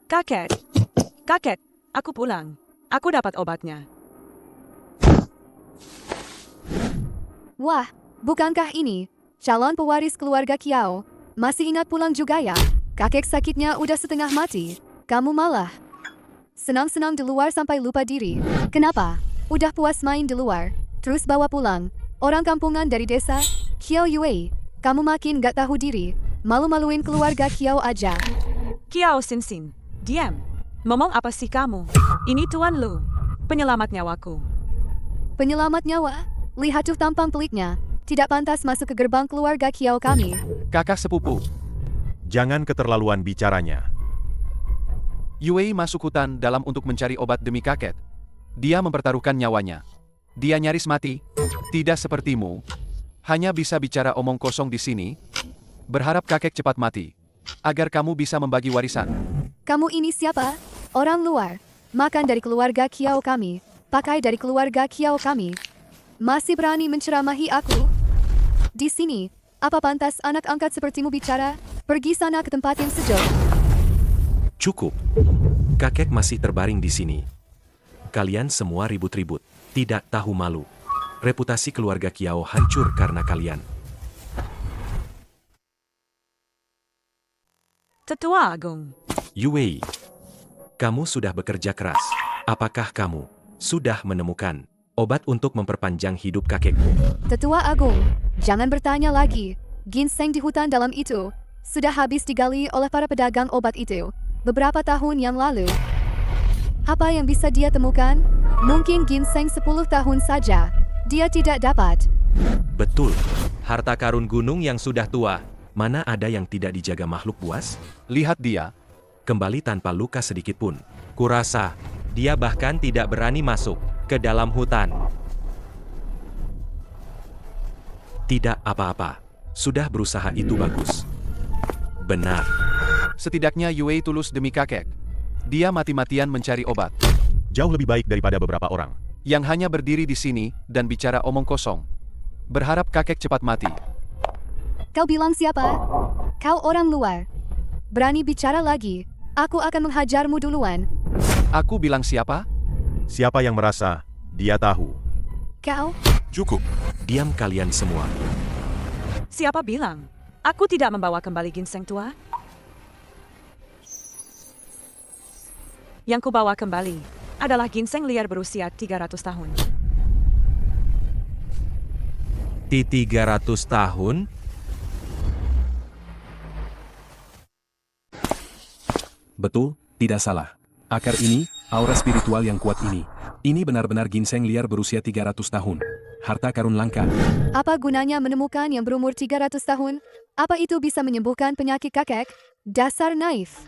Kakek, aku pulang. Aku dapat obatnya. Wah, bukankah ini calon pewaris keluarga Kiao? Masih ingat pulang juga ya? Kakek sakitnya udah setengah mati. Kamu malah senang-senang di luar sampai lupa diri. Kenapa? Udah puas main di luar, terus bawa pulang orang kampungan dari desa? Kiao Yue, kamu makin gak tahu diri. Malu-maluin keluarga Kiao aja. Kiao Sin, diam. Ngomong apa sih kamu? Ini Tuan Lu, penyelamat nyawaku. Penyelamat nyawa? Lihat tuh tampang peliknya. Tidak pantas masuk ke gerbang keluarga Kiao kami. Kakak sepupu. Jangan keterlaluan bicaranya. Yue masuk hutan dalam untuk mencari obat demi kakek. Dia mempertaruhkan nyawanya. Dia nyaris mati. Tidak sepertimu. Hanya bisa bicara omong kosong di sini. Berharap kakek cepat mati. Agar kamu bisa membagi warisan. Kamu ini siapa? Orang luar. Makan dari keluarga Kiao kami. Pakai dari keluarga Kiao kami. Masih berani menceramahi aku? Di sini, apa pantas anak angkat sepertimu bicara? Pergi sana ke tempat yang sejuk. Cukup. Kakek masih terbaring di sini. Kalian semua ribut-ribut. Tidak tahu malu. Reputasi keluarga Kiao hancur karena kalian. Tetua Agung. Yue, kamu sudah bekerja keras. Apakah kamu sudah menemukan obat untuk memperpanjang hidup kakekmu? Tetua Agung, jangan bertanya lagi. Ginseng di hutan dalam itu sudah habis digali oleh para pedagang obat itu beberapa tahun yang lalu. Apa yang bisa dia temukan? Mungkin ginseng 10 tahun saja. Dia tidak dapat. Betul. Harta karun gunung yang sudah tua. Mana ada yang tidak dijaga makhluk buas? Lihat dia. Kembali tanpa luka sedikit pun. Kurasa, dia bahkan tidak berani masuk ke dalam hutan. Tidak apa-apa. Sudah berusaha itu bagus. Benar. Setidaknya Yue tulus demi kakek. Dia mati-matian mencari obat. Jauh lebih baik daripada beberapa orang yang hanya berdiri di sini dan bicara omong kosong. Berharap kakek cepat mati. Kau bilang siapa? Kau orang luar. Berani bicara lagi. Aku akan menghajarmu duluan. Aku bilang siapa? Siapa yang merasa dia tahu? Kau? Cukup. Diam kalian semua. Siapa bilang? Aku tidak membawa kembali ginseng tua. Yang kubawa kembali adalah ginseng liar berusia 300 tahun. 300 tahun? Betul, tidak salah. Akar ini, aura spiritual yang kuat ini benar-benar ginseng liar berusia 300 tahun. harta karun langka. Apa gunanya menemukan yang berumur 300 tahun? Apa itu bisa menyembuhkan penyakit kakek? Dasar naif.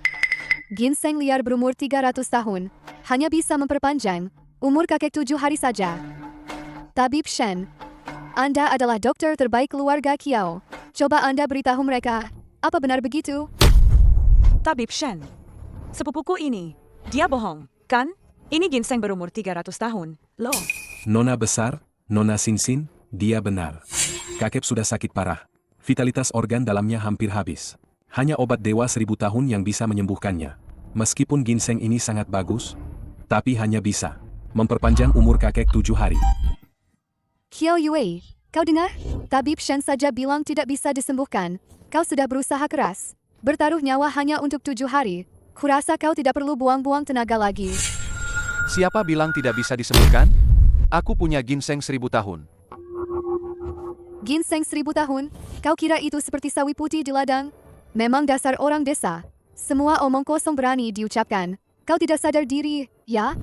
Ginseng liar berumur 300 tahun hanya bisa memperpanjang umur kakek 7 hari saja. Tabib Shen, Anda adalah dokter terbaik keluarga Kiao. Coba Anda beritahu mereka, apa benar begitu? Tabib Shen, sepupuku ini, dia bohong, kan? Ini ginseng berumur 300 tahun, loh. Nona besar, Nona Sinsin, dia benar. Kakek sudah sakit parah. Vitalitas organ dalamnya hampir habis. Hanya obat dewa 1000 tahun yang bisa menyembuhkannya. Meskipun ginseng ini sangat bagus, tapi hanya bisa memperpanjang umur kakek 7 hari. Qiao Yue, kau dengar? Tabib Shen saja bilang tidak bisa disembuhkan. Kau sudah berusaha keras. Bertaruh nyawa hanya untuk 7 hari. Kurasa kau tidak perlu buang-buang tenaga lagi. Siapa bilang tidak bisa disembuhkan? Aku punya ginseng 1000 tahun. Ginseng 1000 tahun? Kau kira itu seperti sawi putih di ladang? Memang dasar orang desa. Semua omong kosong berani diucapkan. Kau tidak sadar diri, ya?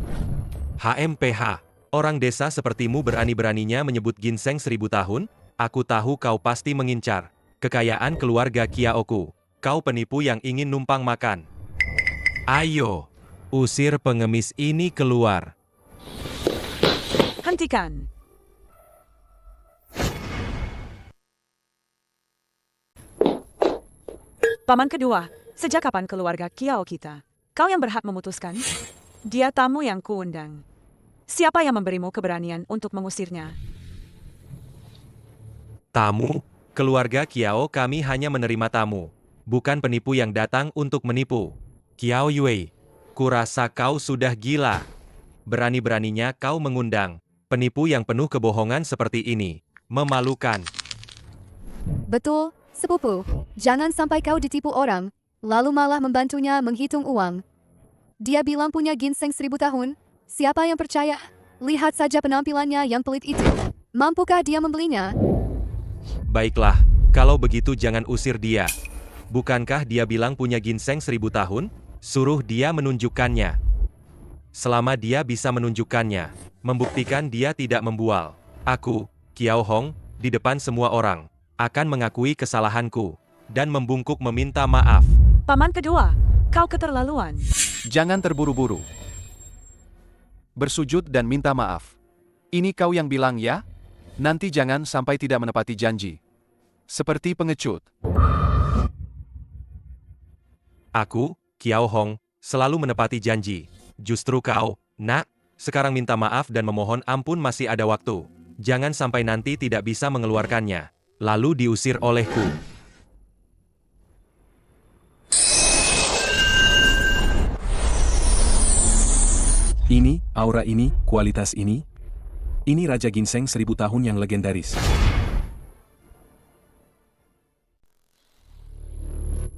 HMPH, orang desa sepertimu berani-beraninya menyebut ginseng 1000 tahun? Aku tahu kau pasti mengincar kekayaan keluarga Kiaoku. Kau penipu yang ingin numpang makan. Ayo, usir pengemis ini keluar. Hentikan. Paman kedua, sejak kapan keluarga Kiao kita? Kau yang berhak memutuskan? Dia tamu yang kuundang. Siapa yang memberimu keberanian untuk mengusirnya? Tamu? Keluarga Kiao kami hanya menerima tamu. Bukan penipu yang datang untuk menipu. Qiao Yue, kurasa kau sudah gila. Berani-beraninya kau mengundang penipu yang penuh kebohongan seperti ini. Memalukan. Betul, sepupu. Jangan sampai kau ditipu orang, lalu malah membantunya menghitung uang. Dia bilang punya ginseng 1000 tahun. Siapa yang percaya? Lihat saja penampilannya yang pelit itu. Mampukah dia membelinya? Baiklah, kalau begitu jangan usir dia. Bukankah dia bilang punya ginseng 1000 tahun? Suruh dia menunjukkannya. Selama dia bisa menunjukkannya, membuktikan dia tidak membual, aku, Qiao Hong, di depan semua orang, akan mengakui kesalahanku, dan membungkuk meminta maaf. Paman kedua, kau keterlaluan. Jangan terburu-buru. Bersujud dan minta maaf. Ini kau yang bilang ya? Nanti jangan sampai tidak menepati janji. Seperti pengecut. Aku, Qiao Hong, selalu menepati janji. Justru kau, nak, sekarang minta maaf dan memohon ampun masih ada waktu. Jangan sampai nanti tidak bisa mengeluarkannya, lalu diusir olehku. Ini, aura ini, kualitas ini. Ini Raja Ginseng 1000 tahun yang legendaris.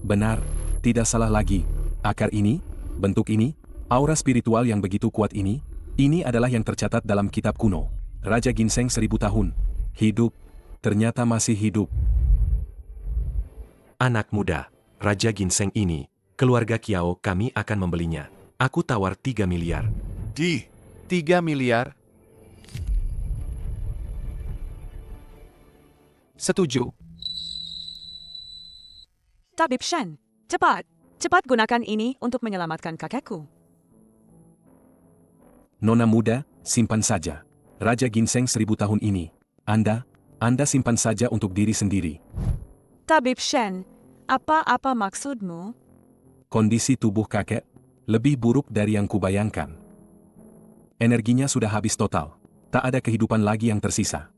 Benar, tidak salah lagi. Akar ini, bentuk ini, aura spiritual yang begitu kuat ini adalah yang tercatat dalam kitab kuno. Raja Ginseng 1000 tahun. Hidup. Ternyata masih hidup. Anak muda, Raja Ginseng ini, keluarga Kiao kami akan membelinya. Aku tawar 3 miliar. 3 miliar? Setuju. Tabib Shen, cepat. Cepat gunakan ini untuk menyelamatkan kakekku. Nona muda, simpan saja. Raja Ginseng 1000 tahun ini. Anda simpan saja untuk diri sendiri. Tabib Shen, apa maksudmu? Kondisi tubuh kakek lebih buruk dari yang kubayangkan. Energinya sudah habis total. Tak ada kehidupan lagi yang tersisa.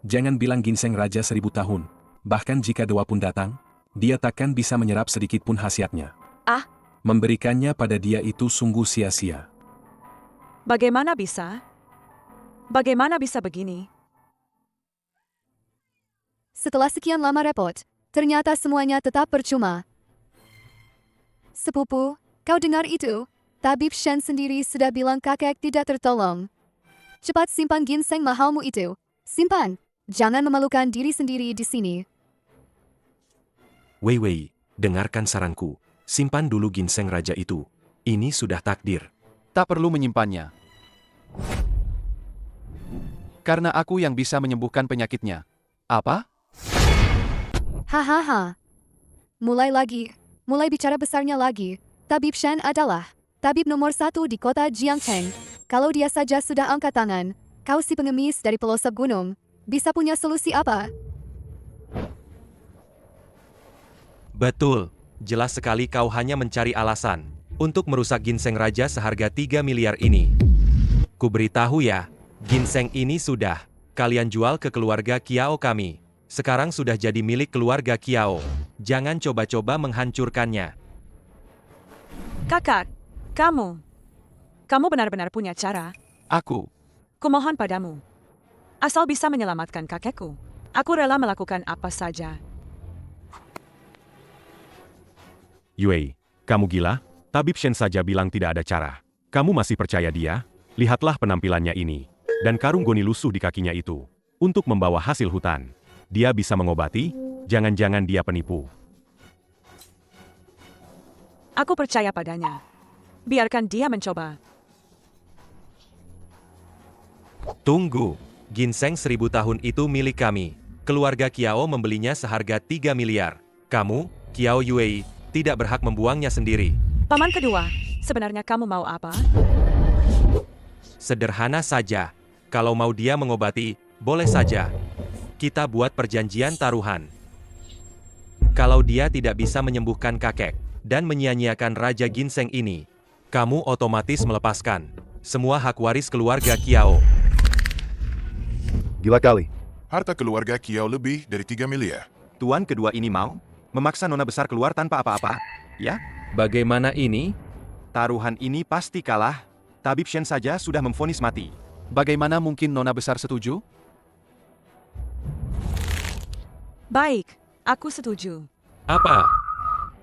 Jangan bilang ginseng Raja 1000 tahun. Bahkan jika dewa pun datang, dia takkan bisa menyerap sedikit pun khasiatnya. Memberikannya pada dia itu sungguh sia-sia. Bagaimana bisa? Bagaimana bisa begini? Setelah sekian lama repot, ternyata semuanya tetap percuma. Sepupu, kau dengar itu? Tabib Shen sendiri sudah bilang kakek tidak tertolong. Cepat simpan ginseng mahalmu itu. Simpan. Jangan memalukan diri sendiri di sini. Wei, dengarkan saranku. Simpan dulu ginseng raja itu. Ini sudah takdir. Tak perlu menyimpannya. Karena aku yang bisa menyembuhkan penyakitnya. Apa? Hahaha. Mulai lagi. Mulai bicara besarnya lagi. Tabib Shen adalah tabib nomor 1 di kota Jiangcheng. Kalau dia saja sudah angkat tangan, kau si pengemis dari pelosok gunung, bisa punya solusi apa? Betul. Jelas sekali kau hanya mencari alasan untuk merusak ginseng raja seharga 3 miliar ini. Kuberitahu ya, ginseng ini sudah kalian jual ke keluarga Kiao kami. Sekarang sudah jadi milik keluarga Kiao. Jangan coba-coba menghancurkannya. Kakak, kamu benar-benar punya cara. Aku. Kumohon padamu. Asal bisa menyelamatkan kakekku, aku rela melakukan apa saja. Yue, kamu gila? Tabib Shen saja bilang tidak ada cara. Kamu masih percaya dia? Lihatlah penampilannya ini. Dan karung goni lusuh di kakinya itu. Untuk membawa hasil hutan. Dia bisa mengobati? Jangan-jangan dia penipu. Aku percaya padanya. Biarkan dia mencoba. Tunggu. Ginseng 1000 tahun itu milik kami. Keluarga Kiao membelinya seharga 3 miliar. Kamu, Kiao Yue, tidak berhak membuangnya sendiri. Paman kedua, sebenarnya kamu mau apa? Sederhana saja. Kalau mau dia mengobati, boleh saja. Kita buat perjanjian taruhan. Kalau dia tidak bisa menyembuhkan kakek dan menyia-nyiakan Raja Ginseng ini, kamu otomatis melepaskan semua hak waris keluarga Kiao. Gila kali. Harta keluarga Kiao lebih dari 3 miliar. Tuan kedua ini mau memaksa nona besar keluar tanpa apa-apa, ya? Bagaimana ini? Taruhan ini pasti kalah. Tabib Shen saja sudah memvonis mati. Bagaimana mungkin nona besar setuju? Baik, aku setuju. Apa?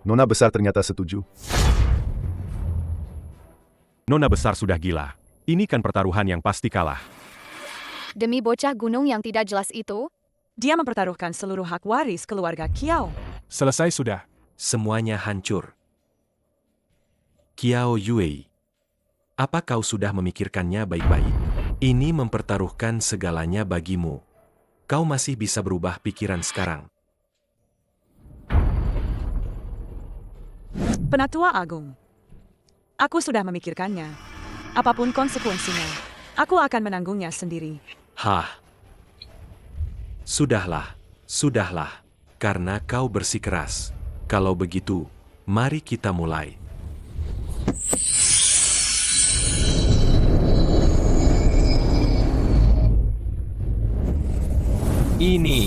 Nona besar ternyata setuju. Nona besar sudah gila. Ini kan pertaruhan yang pasti kalah. Demi bocah gunung yang tidak jelas itu, dia mempertaruhkan seluruh hak waris keluarga Kiao. Selesai sudah. Semuanya hancur. Kiao Yue, apa kau sudah memikirkannya baik-baik? Ini mempertaruhkan segalanya bagimu. Kau masih bisa berubah pikiran sekarang. Penatua Agung, aku sudah memikirkannya. Apapun konsekuensinya, aku akan menanggungnya sendiri. Hah? Sudahlah, sudahlah. Karena kau bersikeras. Kalau begitu, mari kita mulai. Ini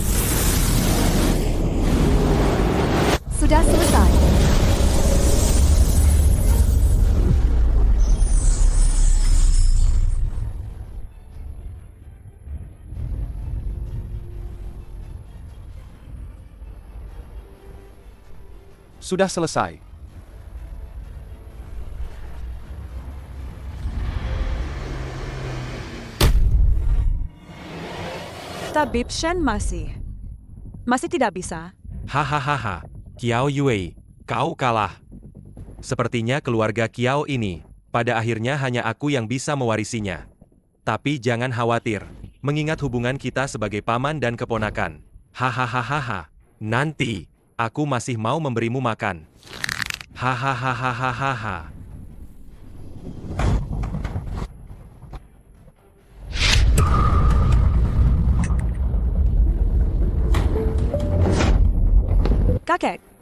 sudah selesai. Sudah selesai. Tabib Shen masih tidak bisa. Hahaha, Kiao Yue, kau kalah. Sepertinya keluarga Kiao ini, pada akhirnya hanya aku yang bisa mewarisinya. Tapi jangan khawatir, mengingat hubungan kita sebagai paman dan keponakan. Hahaha, nanti, aku masih mau memberimu makan. Hahaha.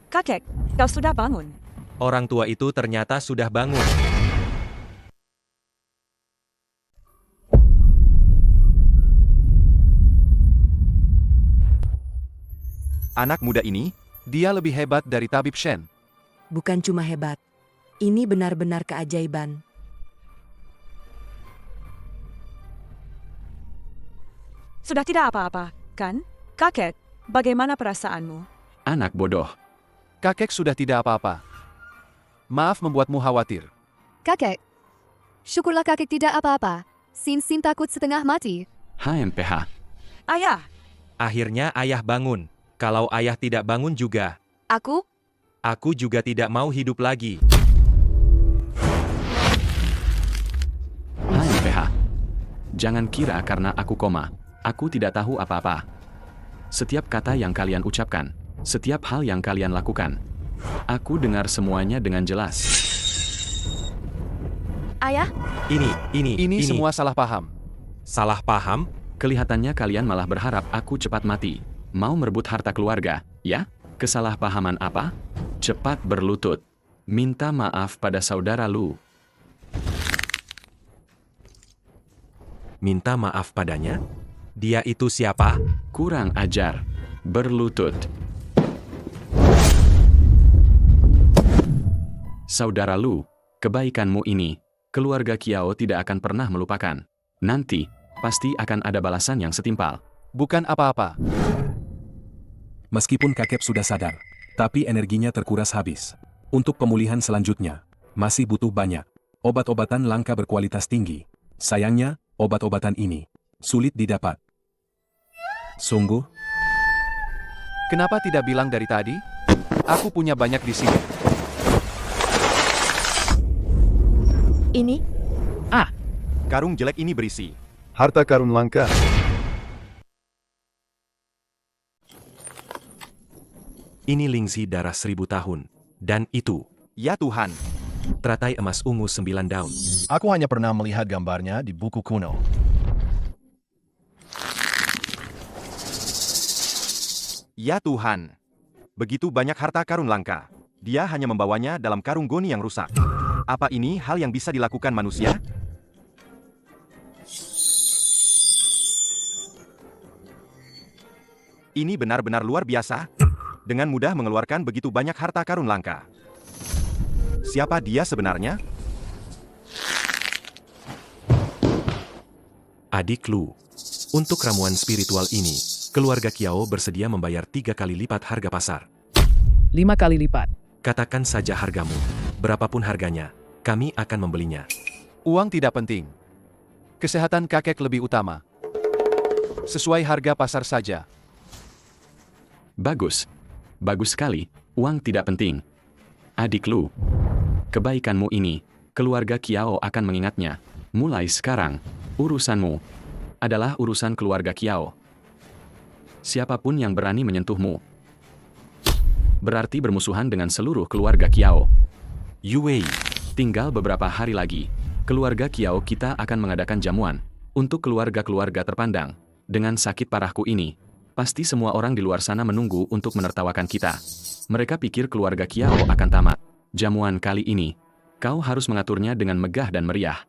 Kakek, kau sudah bangun. Orang tua itu ternyata sudah bangun. Anak muda ini, dia lebih hebat dari Tabib Shen. Bukan cuma hebat. Ini benar-benar keajaiban. Sudah tidak apa-apa, kan? Kakek, bagaimana perasaanmu? Anak bodoh. Kakek sudah tidak apa-apa. Maaf membuatmu khawatir. Kakek, syukurlah kakek tidak apa-apa. Sin takut setengah mati. HMPH. Ayah. Akhirnya ayah bangun. Kalau ayah tidak bangun juga, aku juga tidak mau hidup lagi. HMPH. Jangan kira karena aku koma, aku tidak tahu apa-apa. Setiap kata yang kalian ucapkan, setiap hal yang kalian lakukan, aku dengar semuanya dengan jelas. Ayah, Ini semua salah paham. Salah paham? Kelihatannya kalian malah berharap aku cepat mati. Mau merebut harta keluarga, ya? Kesalahpahaman apa? Cepat berlutut. Minta maaf pada saudara Lu. Minta maaf padanya? Dia itu siapa? Kurang ajar. Berlutut. Saudara Lu, kebaikanmu ini, keluarga Kiao tidak akan pernah melupakan. Nanti, pasti akan ada balasan yang setimpal. Bukan apa-apa. Meskipun kakek sudah sadar, tapi energinya terkuras habis. Untuk pemulihan selanjutnya, masih butuh banyak obat-obatan langka berkualitas tinggi. Sayangnya, obat-obatan ini sulit didapat. Sungguh? Kenapa tidak bilang dari tadi? Aku punya banyak di sini. ini? Karung jelek ini berisi Harta karun langka. Ini Lingzi darah 1000 tahun. Dan itu, ya Tuhan, teratai emas ungu 9 daun. Aku hanya pernah melihat gambarnya di buku kuno. ya Tuhan. Begitu banyak harta karun langka. Dia hanya membawanya dalam karung goni yang rusak. Apa ini hal yang bisa dilakukan manusia? Ini benar-benar luar biasa. Dengan mudah mengeluarkan begitu banyak harta karun langka. Siapa dia sebenarnya? Adik Lu. Untuk ramuan spiritual ini, keluarga Kiao bersedia membayar 3 kali lipat harga pasar. 5 kali lipat. Katakan saja hargamu. Berapapun harganya, kami akan membelinya. Uang tidak penting. Kesehatan kakek lebih utama. Sesuai harga pasar saja. Bagus. Bagus sekali. Uang tidak penting. Adik Lu. Kebaikanmu ini, keluarga Kiao akan mengingatnya. Mulai sekarang, urusanmu adalah urusan keluarga Kiao. Siapapun yang berani menyentuhmu, berarti bermusuhan dengan seluruh keluarga Kiao. Yue, tinggal beberapa hari lagi, keluarga Kiao kita akan mengadakan jamuan untuk keluarga-keluarga terpandang. Dengan sakit parahku ini, pasti semua orang di luar sana menunggu untuk menertawakan kita. Mereka pikir keluarga Kiao akan tamat. Jamuan kali ini, kau harus mengaturnya dengan megah dan meriah.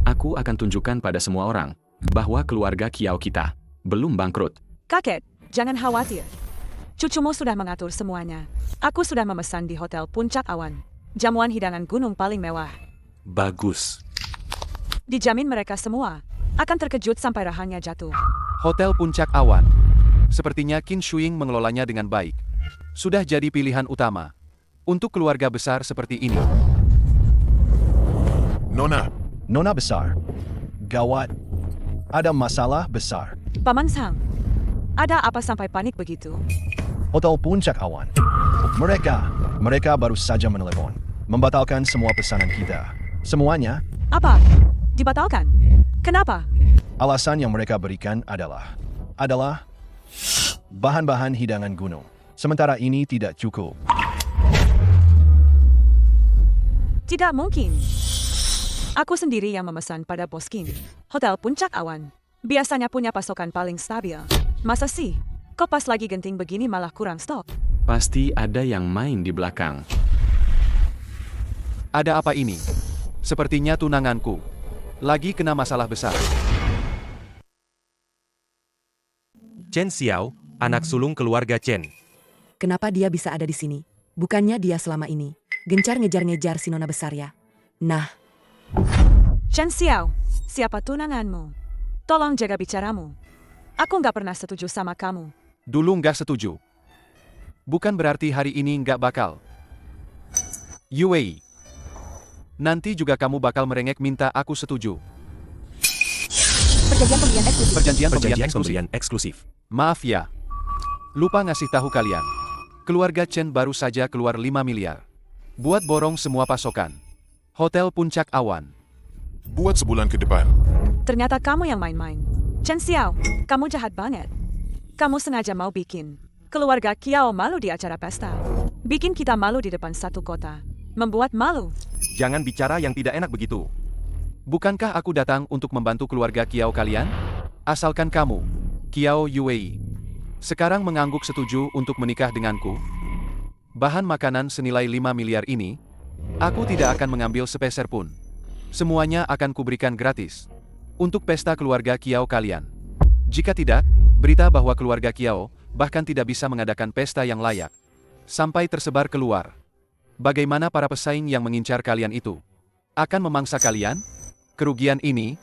Aku akan tunjukkan pada semua orang bahwa keluarga Kiao kita belum bangkrut. Kakek, jangan khawatir. Cucumu sudah mengatur semuanya. Aku sudah memesan di Hotel Puncak Awan. Jamuan hidangan gunung paling mewah. bagus. Dijamin mereka semua akan terkejut sampai rahangnya jatuh. Hotel Puncak Awan. Sepertinya Qin Shuing mengelolanya dengan baik. Sudah jadi pilihan utama untuk keluarga besar seperti ini. Nona besar. Gawat. Ada masalah besar. Paman Sang, ada apa sampai panik begitu? Hotel Puncak Awan. Mereka baru saja menelepon. Membatalkan semua pesanan kita. Semuanya. Apa? Dibatalkan? Kenapa? Alasan yang mereka berikan adalah bahan-bahan hidangan gunung. Sementara ini tidak cukup. Tidak mungkin. Aku sendiri yang memesan pada Bos Qin. Hotel Puncak Awan biasanya punya pasokan paling stabil. Masa sih? Kok pas lagi genting begini malah kurang stok? Pasti ada yang main di belakang. Ada apa ini? Sepertinya tunanganku lagi kena masalah besar. Chen Xiao, anak sulung keluarga Chen. Kenapa dia bisa ada di sini? Bukannya dia selama ini gencar ngejar-ngejar si nona besar ya? Nah, Chen Xiao, siapa tunanganmu? Tolong jaga bicaramu. Aku nggak pernah setuju sama kamu. Dulu nggak setuju. Bukan berarti hari ini nggak bakal. Yue, nanti juga kamu bakal merengek minta aku setuju. Perjanjian pembelian eksklusif. Perjanjian Pembelian eksklusif. Maaf ya. Lupa ngasih tahu kalian. Keluarga Chen baru saja keluar 5 miliar. Buat borong semua pasokan. Hotel Puncak Awan. Buat sebulan ke depan. Ternyata kamu yang main-main. Chen Xiao, kamu jahat banget. Kamu sengaja mau bikin keluarga Kiao malu di acara pesta. Bikin kita malu di depan satu kota. Membuat malu. Jangan bicara yang tidak enak begitu. Bukankah aku datang untuk membantu keluarga Kiao kalian? Asalkan kamu, Kiao Yue, sekarang mengangguk setuju untuk menikah denganku. Bahan makanan senilai 5 miliar ini, aku tidak akan mengambil sepeser pun. Semuanya akan kuberikan gratis untuk pesta keluarga Kiao kalian. Jika tidak, berita bahwa keluarga Kiao bahkan tidak bisa mengadakan pesta yang layak. Sampai tersebar keluar. Bagaimana para pesaing yang mengincar kalian itu akan memangsa kalian? Kerugian ini,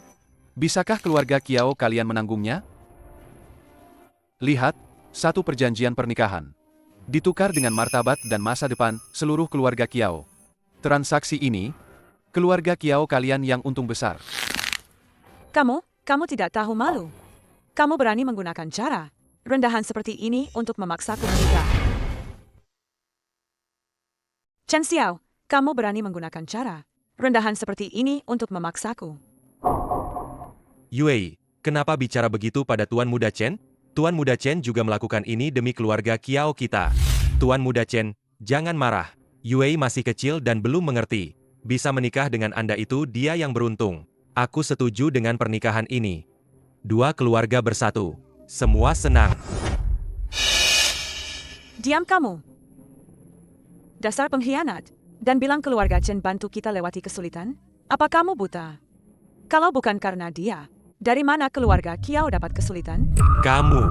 bisakah keluarga Kiao kalian menanggungnya? Lihat, satu perjanjian pernikahan. Ditukar dengan martabat dan masa depan seluruh keluarga Kiao. Transaksi ini, keluarga Kiao kalian yang untung besar. Kamu tidak tahu malu. Kamu berani menggunakan cara rendahan seperti ini untuk memaksaku menikah. Chen Xiao, kamu berani menggunakan cara rendahan seperti ini untuk memaksaku. Yue, kenapa bicara begitu pada Tuan Muda Chen? Tuan Muda Chen juga melakukan ini demi keluarga Kiao kita. Tuan Muda Chen, jangan marah. Yue masih kecil dan belum mengerti. Bisa menikah dengan Anda itu dia yang beruntung. Aku setuju dengan pernikahan ini. Dua keluarga bersatu. Semua senang. Diam kamu. Dasar pengkhianat. Dan bilang keluarga Chen bantu kita lewati kesulitan? Apa kamu buta? Kalau bukan karena dia, dari mana keluarga Kiao dapat kesulitan? Kamu.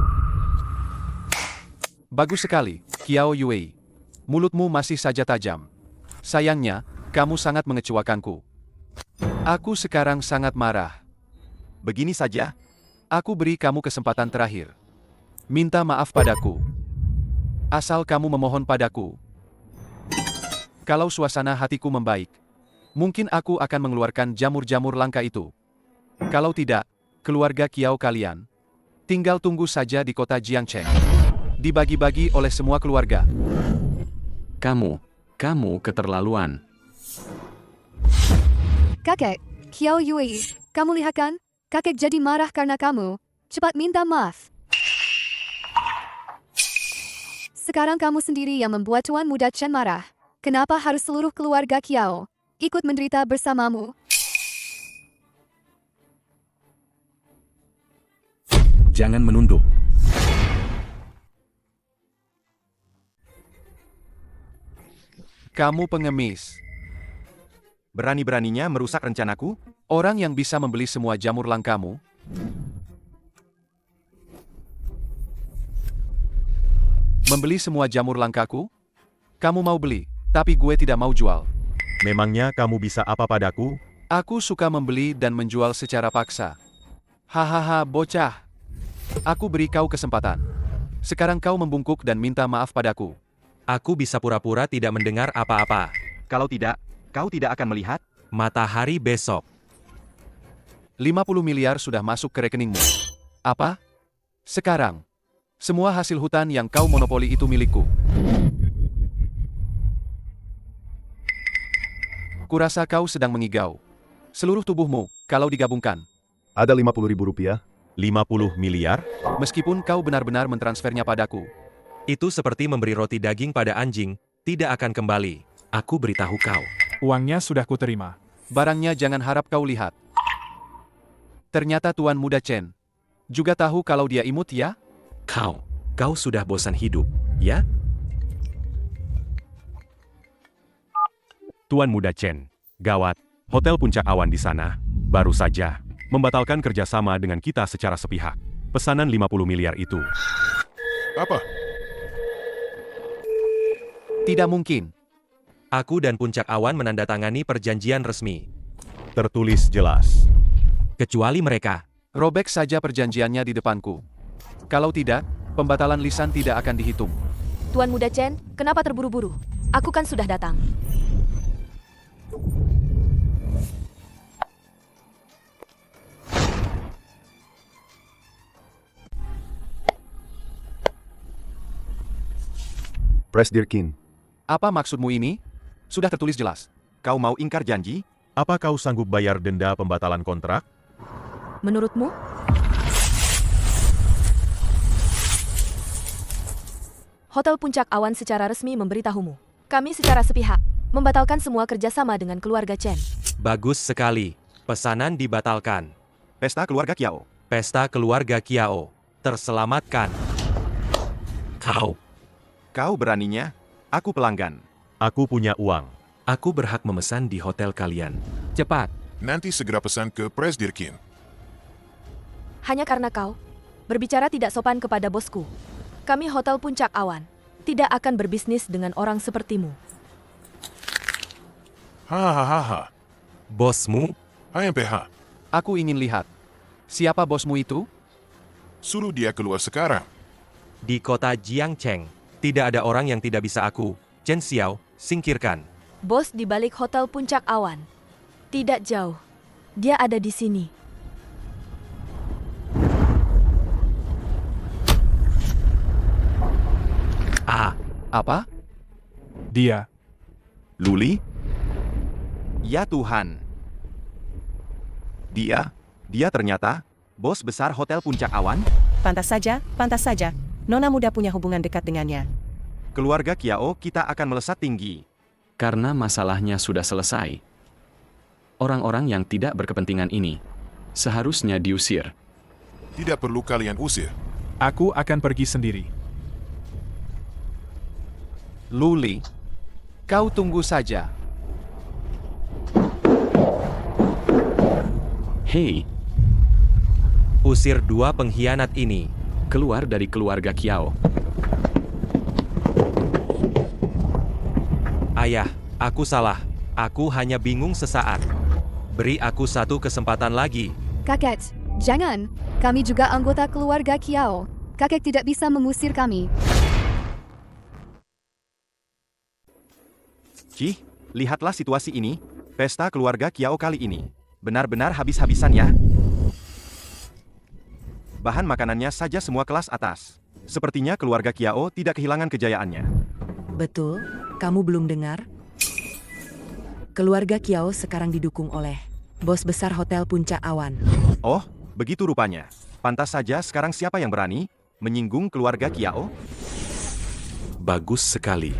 Bagus sekali, Kiao Yue. Mulutmu masih saja tajam. Sayangnya, kamu sangat mengecewakanku. Aku sekarang sangat marah. Begini saja. Aku beri kamu kesempatan terakhir. Minta maaf padaku. Asal kamu memohon padaku. Kalau suasana hatiku membaik, mungkin aku akan mengeluarkan jamur-jamur langka itu. Kalau tidak, keluarga Kiao kalian, tinggal tunggu saja di kota Jiangcheng. Dibagi-bagi oleh semua keluarga. Kamu keterlaluan. Kakek, Kiao Yue, kamu lihat kan? Kakek jadi marah karena kamu. Cepat minta maaf. Sekarang kamu sendiri yang membuat Tuan Muda Chen marah. Kenapa harus seluruh keluarga Kiao ikut menderita bersamamu? Jangan menunduk. Kamu pengemis. Berani-beraninya merusak rencanaku? Orang yang bisa membeli semua jamur langkamu, membeli semua jamur langkaku? Kamu mau beli, tapi gue tidak mau jual. Memangnya kamu bisa apa padaku? Aku suka membeli dan menjual secara paksa. Hahaha, bocah. Aku beri kau kesempatan. Sekarang kau membungkuk dan minta maaf padaku. Aku bisa pura-pura tidak mendengar apa-apa. Kalau tidak, kau tidak akan melihat matahari besok. 50 miliar sudah masuk ke rekeningmu. Apa? Sekarang, semua hasil hutan yang kau monopoli itu milikku. Kurasa kau sedang mengigau. Seluruh tubuhmu, kalau digabungkan. Ada 50.000 rupiah. 50 miliar? Meskipun kau benar-benar mentransfernya padaku. Itu seperti memberi roti daging pada anjing, tidak akan kembali. Aku beritahu kau. Uangnya sudah kuterima. Barangnya jangan harap kau lihat. Ternyata Tuan Muda Chen juga tahu kalau dia imut ya? Kau sudah bosan hidup, ya? Tuan Muda Chen, gawat, Hotel Puncak Awan di sana, baru saja, membatalkan kerjasama dengan kita secara sepihak. Pesanan 50 miliar itu. Apa? Tidak mungkin. Aku dan Puncak Awan menandatangani perjanjian resmi. Tertulis jelas. Kecuali mereka. Robek saja perjanjiannya di depanku. Kalau tidak, pembatalan lisan tidak akan dihitung. Tuan Muda Chen, kenapa terburu-buru? Aku kan sudah datang. Presdir Qin. Apa maksudmu ini? Sudah tertulis jelas. Kau mau ingkar janji? Apa kau sanggup bayar denda pembatalan kontrak? Menurutmu? Hotel Puncak Awan secara resmi memberitahumu. Kami secara sepihak membatalkan semua kerjasama dengan keluarga Chen. Bagus sekali. Pesanan dibatalkan. Pesta keluarga Kiao. Pesta keluarga Kiao. Terselamatkan. Kau beraninya? Aku pelanggan. Aku punya uang. Aku berhak memesan di hotel kalian. Cepat. Nanti segera pesan ke Presdirkin. Hanya karena kau berbicara tidak sopan kepada bosku. Kami Hotel Puncak Awan tidak akan berbisnis dengan orang sepertimu. Hahaha. Bosmu? HMPH. Aku ingin lihat. Siapa bosmu itu? Suruh dia keluar sekarang. Di kota Jiangcheng, tidak ada orang yang tidak bisa aku. Chen Xiao, singkirkan. Bos di balik Hotel Puncak Awan. Tidak jauh. Dia ada di sini. Apa? Dia. Luli? Ya Tuhan. Dia ternyata bos besar Hotel Puncak Awan? Pantas saja. Nona muda punya hubungan dekat dengannya. Keluarga Kiao kita akan melesat tinggi. Karena masalahnya sudah selesai. Orang-orang yang tidak berkepentingan ini seharusnya diusir. Tidak perlu kalian usir. Aku akan pergi sendiri. Luli, kau tunggu saja. Hei, Usir dua pengkhianat ini. keluar dari keluarga Kiao. Ayah, aku salah. Aku hanya bingung sesaat. Beri aku satu kesempatan lagi. Kakek, jangan. Kami juga anggota keluarga Kiao. Kakek tidak bisa mengusir kami. Cih, lihatlah situasi ini. Pesta keluarga Kiao kali ini. Benar-benar habis-habisan ya. Bahan makanannya saja semua kelas atas. Sepertinya keluarga Kiao tidak kehilangan kejayaannya. Betul, kamu belum dengar? Keluarga Kiao sekarang didukung oleh bos besar Hotel Puncak Awan. Oh, begitu rupanya. Pantas saja sekarang siapa yang berani menyinggung keluarga Kiao? Bagus sekali.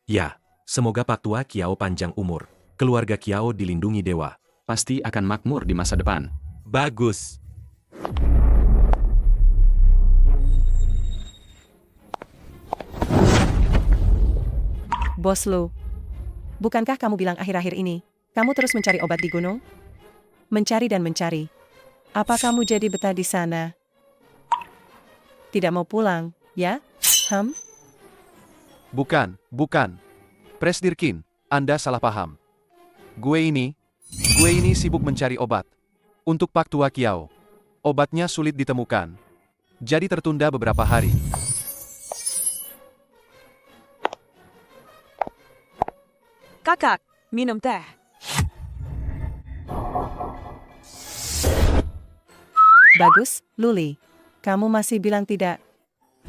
Ya, semoga Pak Tua Kiao panjang umur. Keluarga Kiao dilindungi dewa. Pasti akan makmur di masa depan. Bagus. Bos Lu, bukankah kamu bilang akhir-akhir ini, kamu terus mencari obat di gunung? Mencari dan mencari. Apa kamu jadi betah di sana? Tidak mau pulang, ya? Bukan. Presdirkin, Anda salah paham. Gue ini sibuk mencari obat. Untuk Pak Tua Kiao. Obatnya sulit ditemukan. Jadi tertunda beberapa hari. Kakak, minum teh. Bagus, Luli. Kamu masih bilang tidak.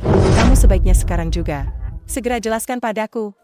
Kamu sebaiknya sekarang juga. Segera jelaskan padaku.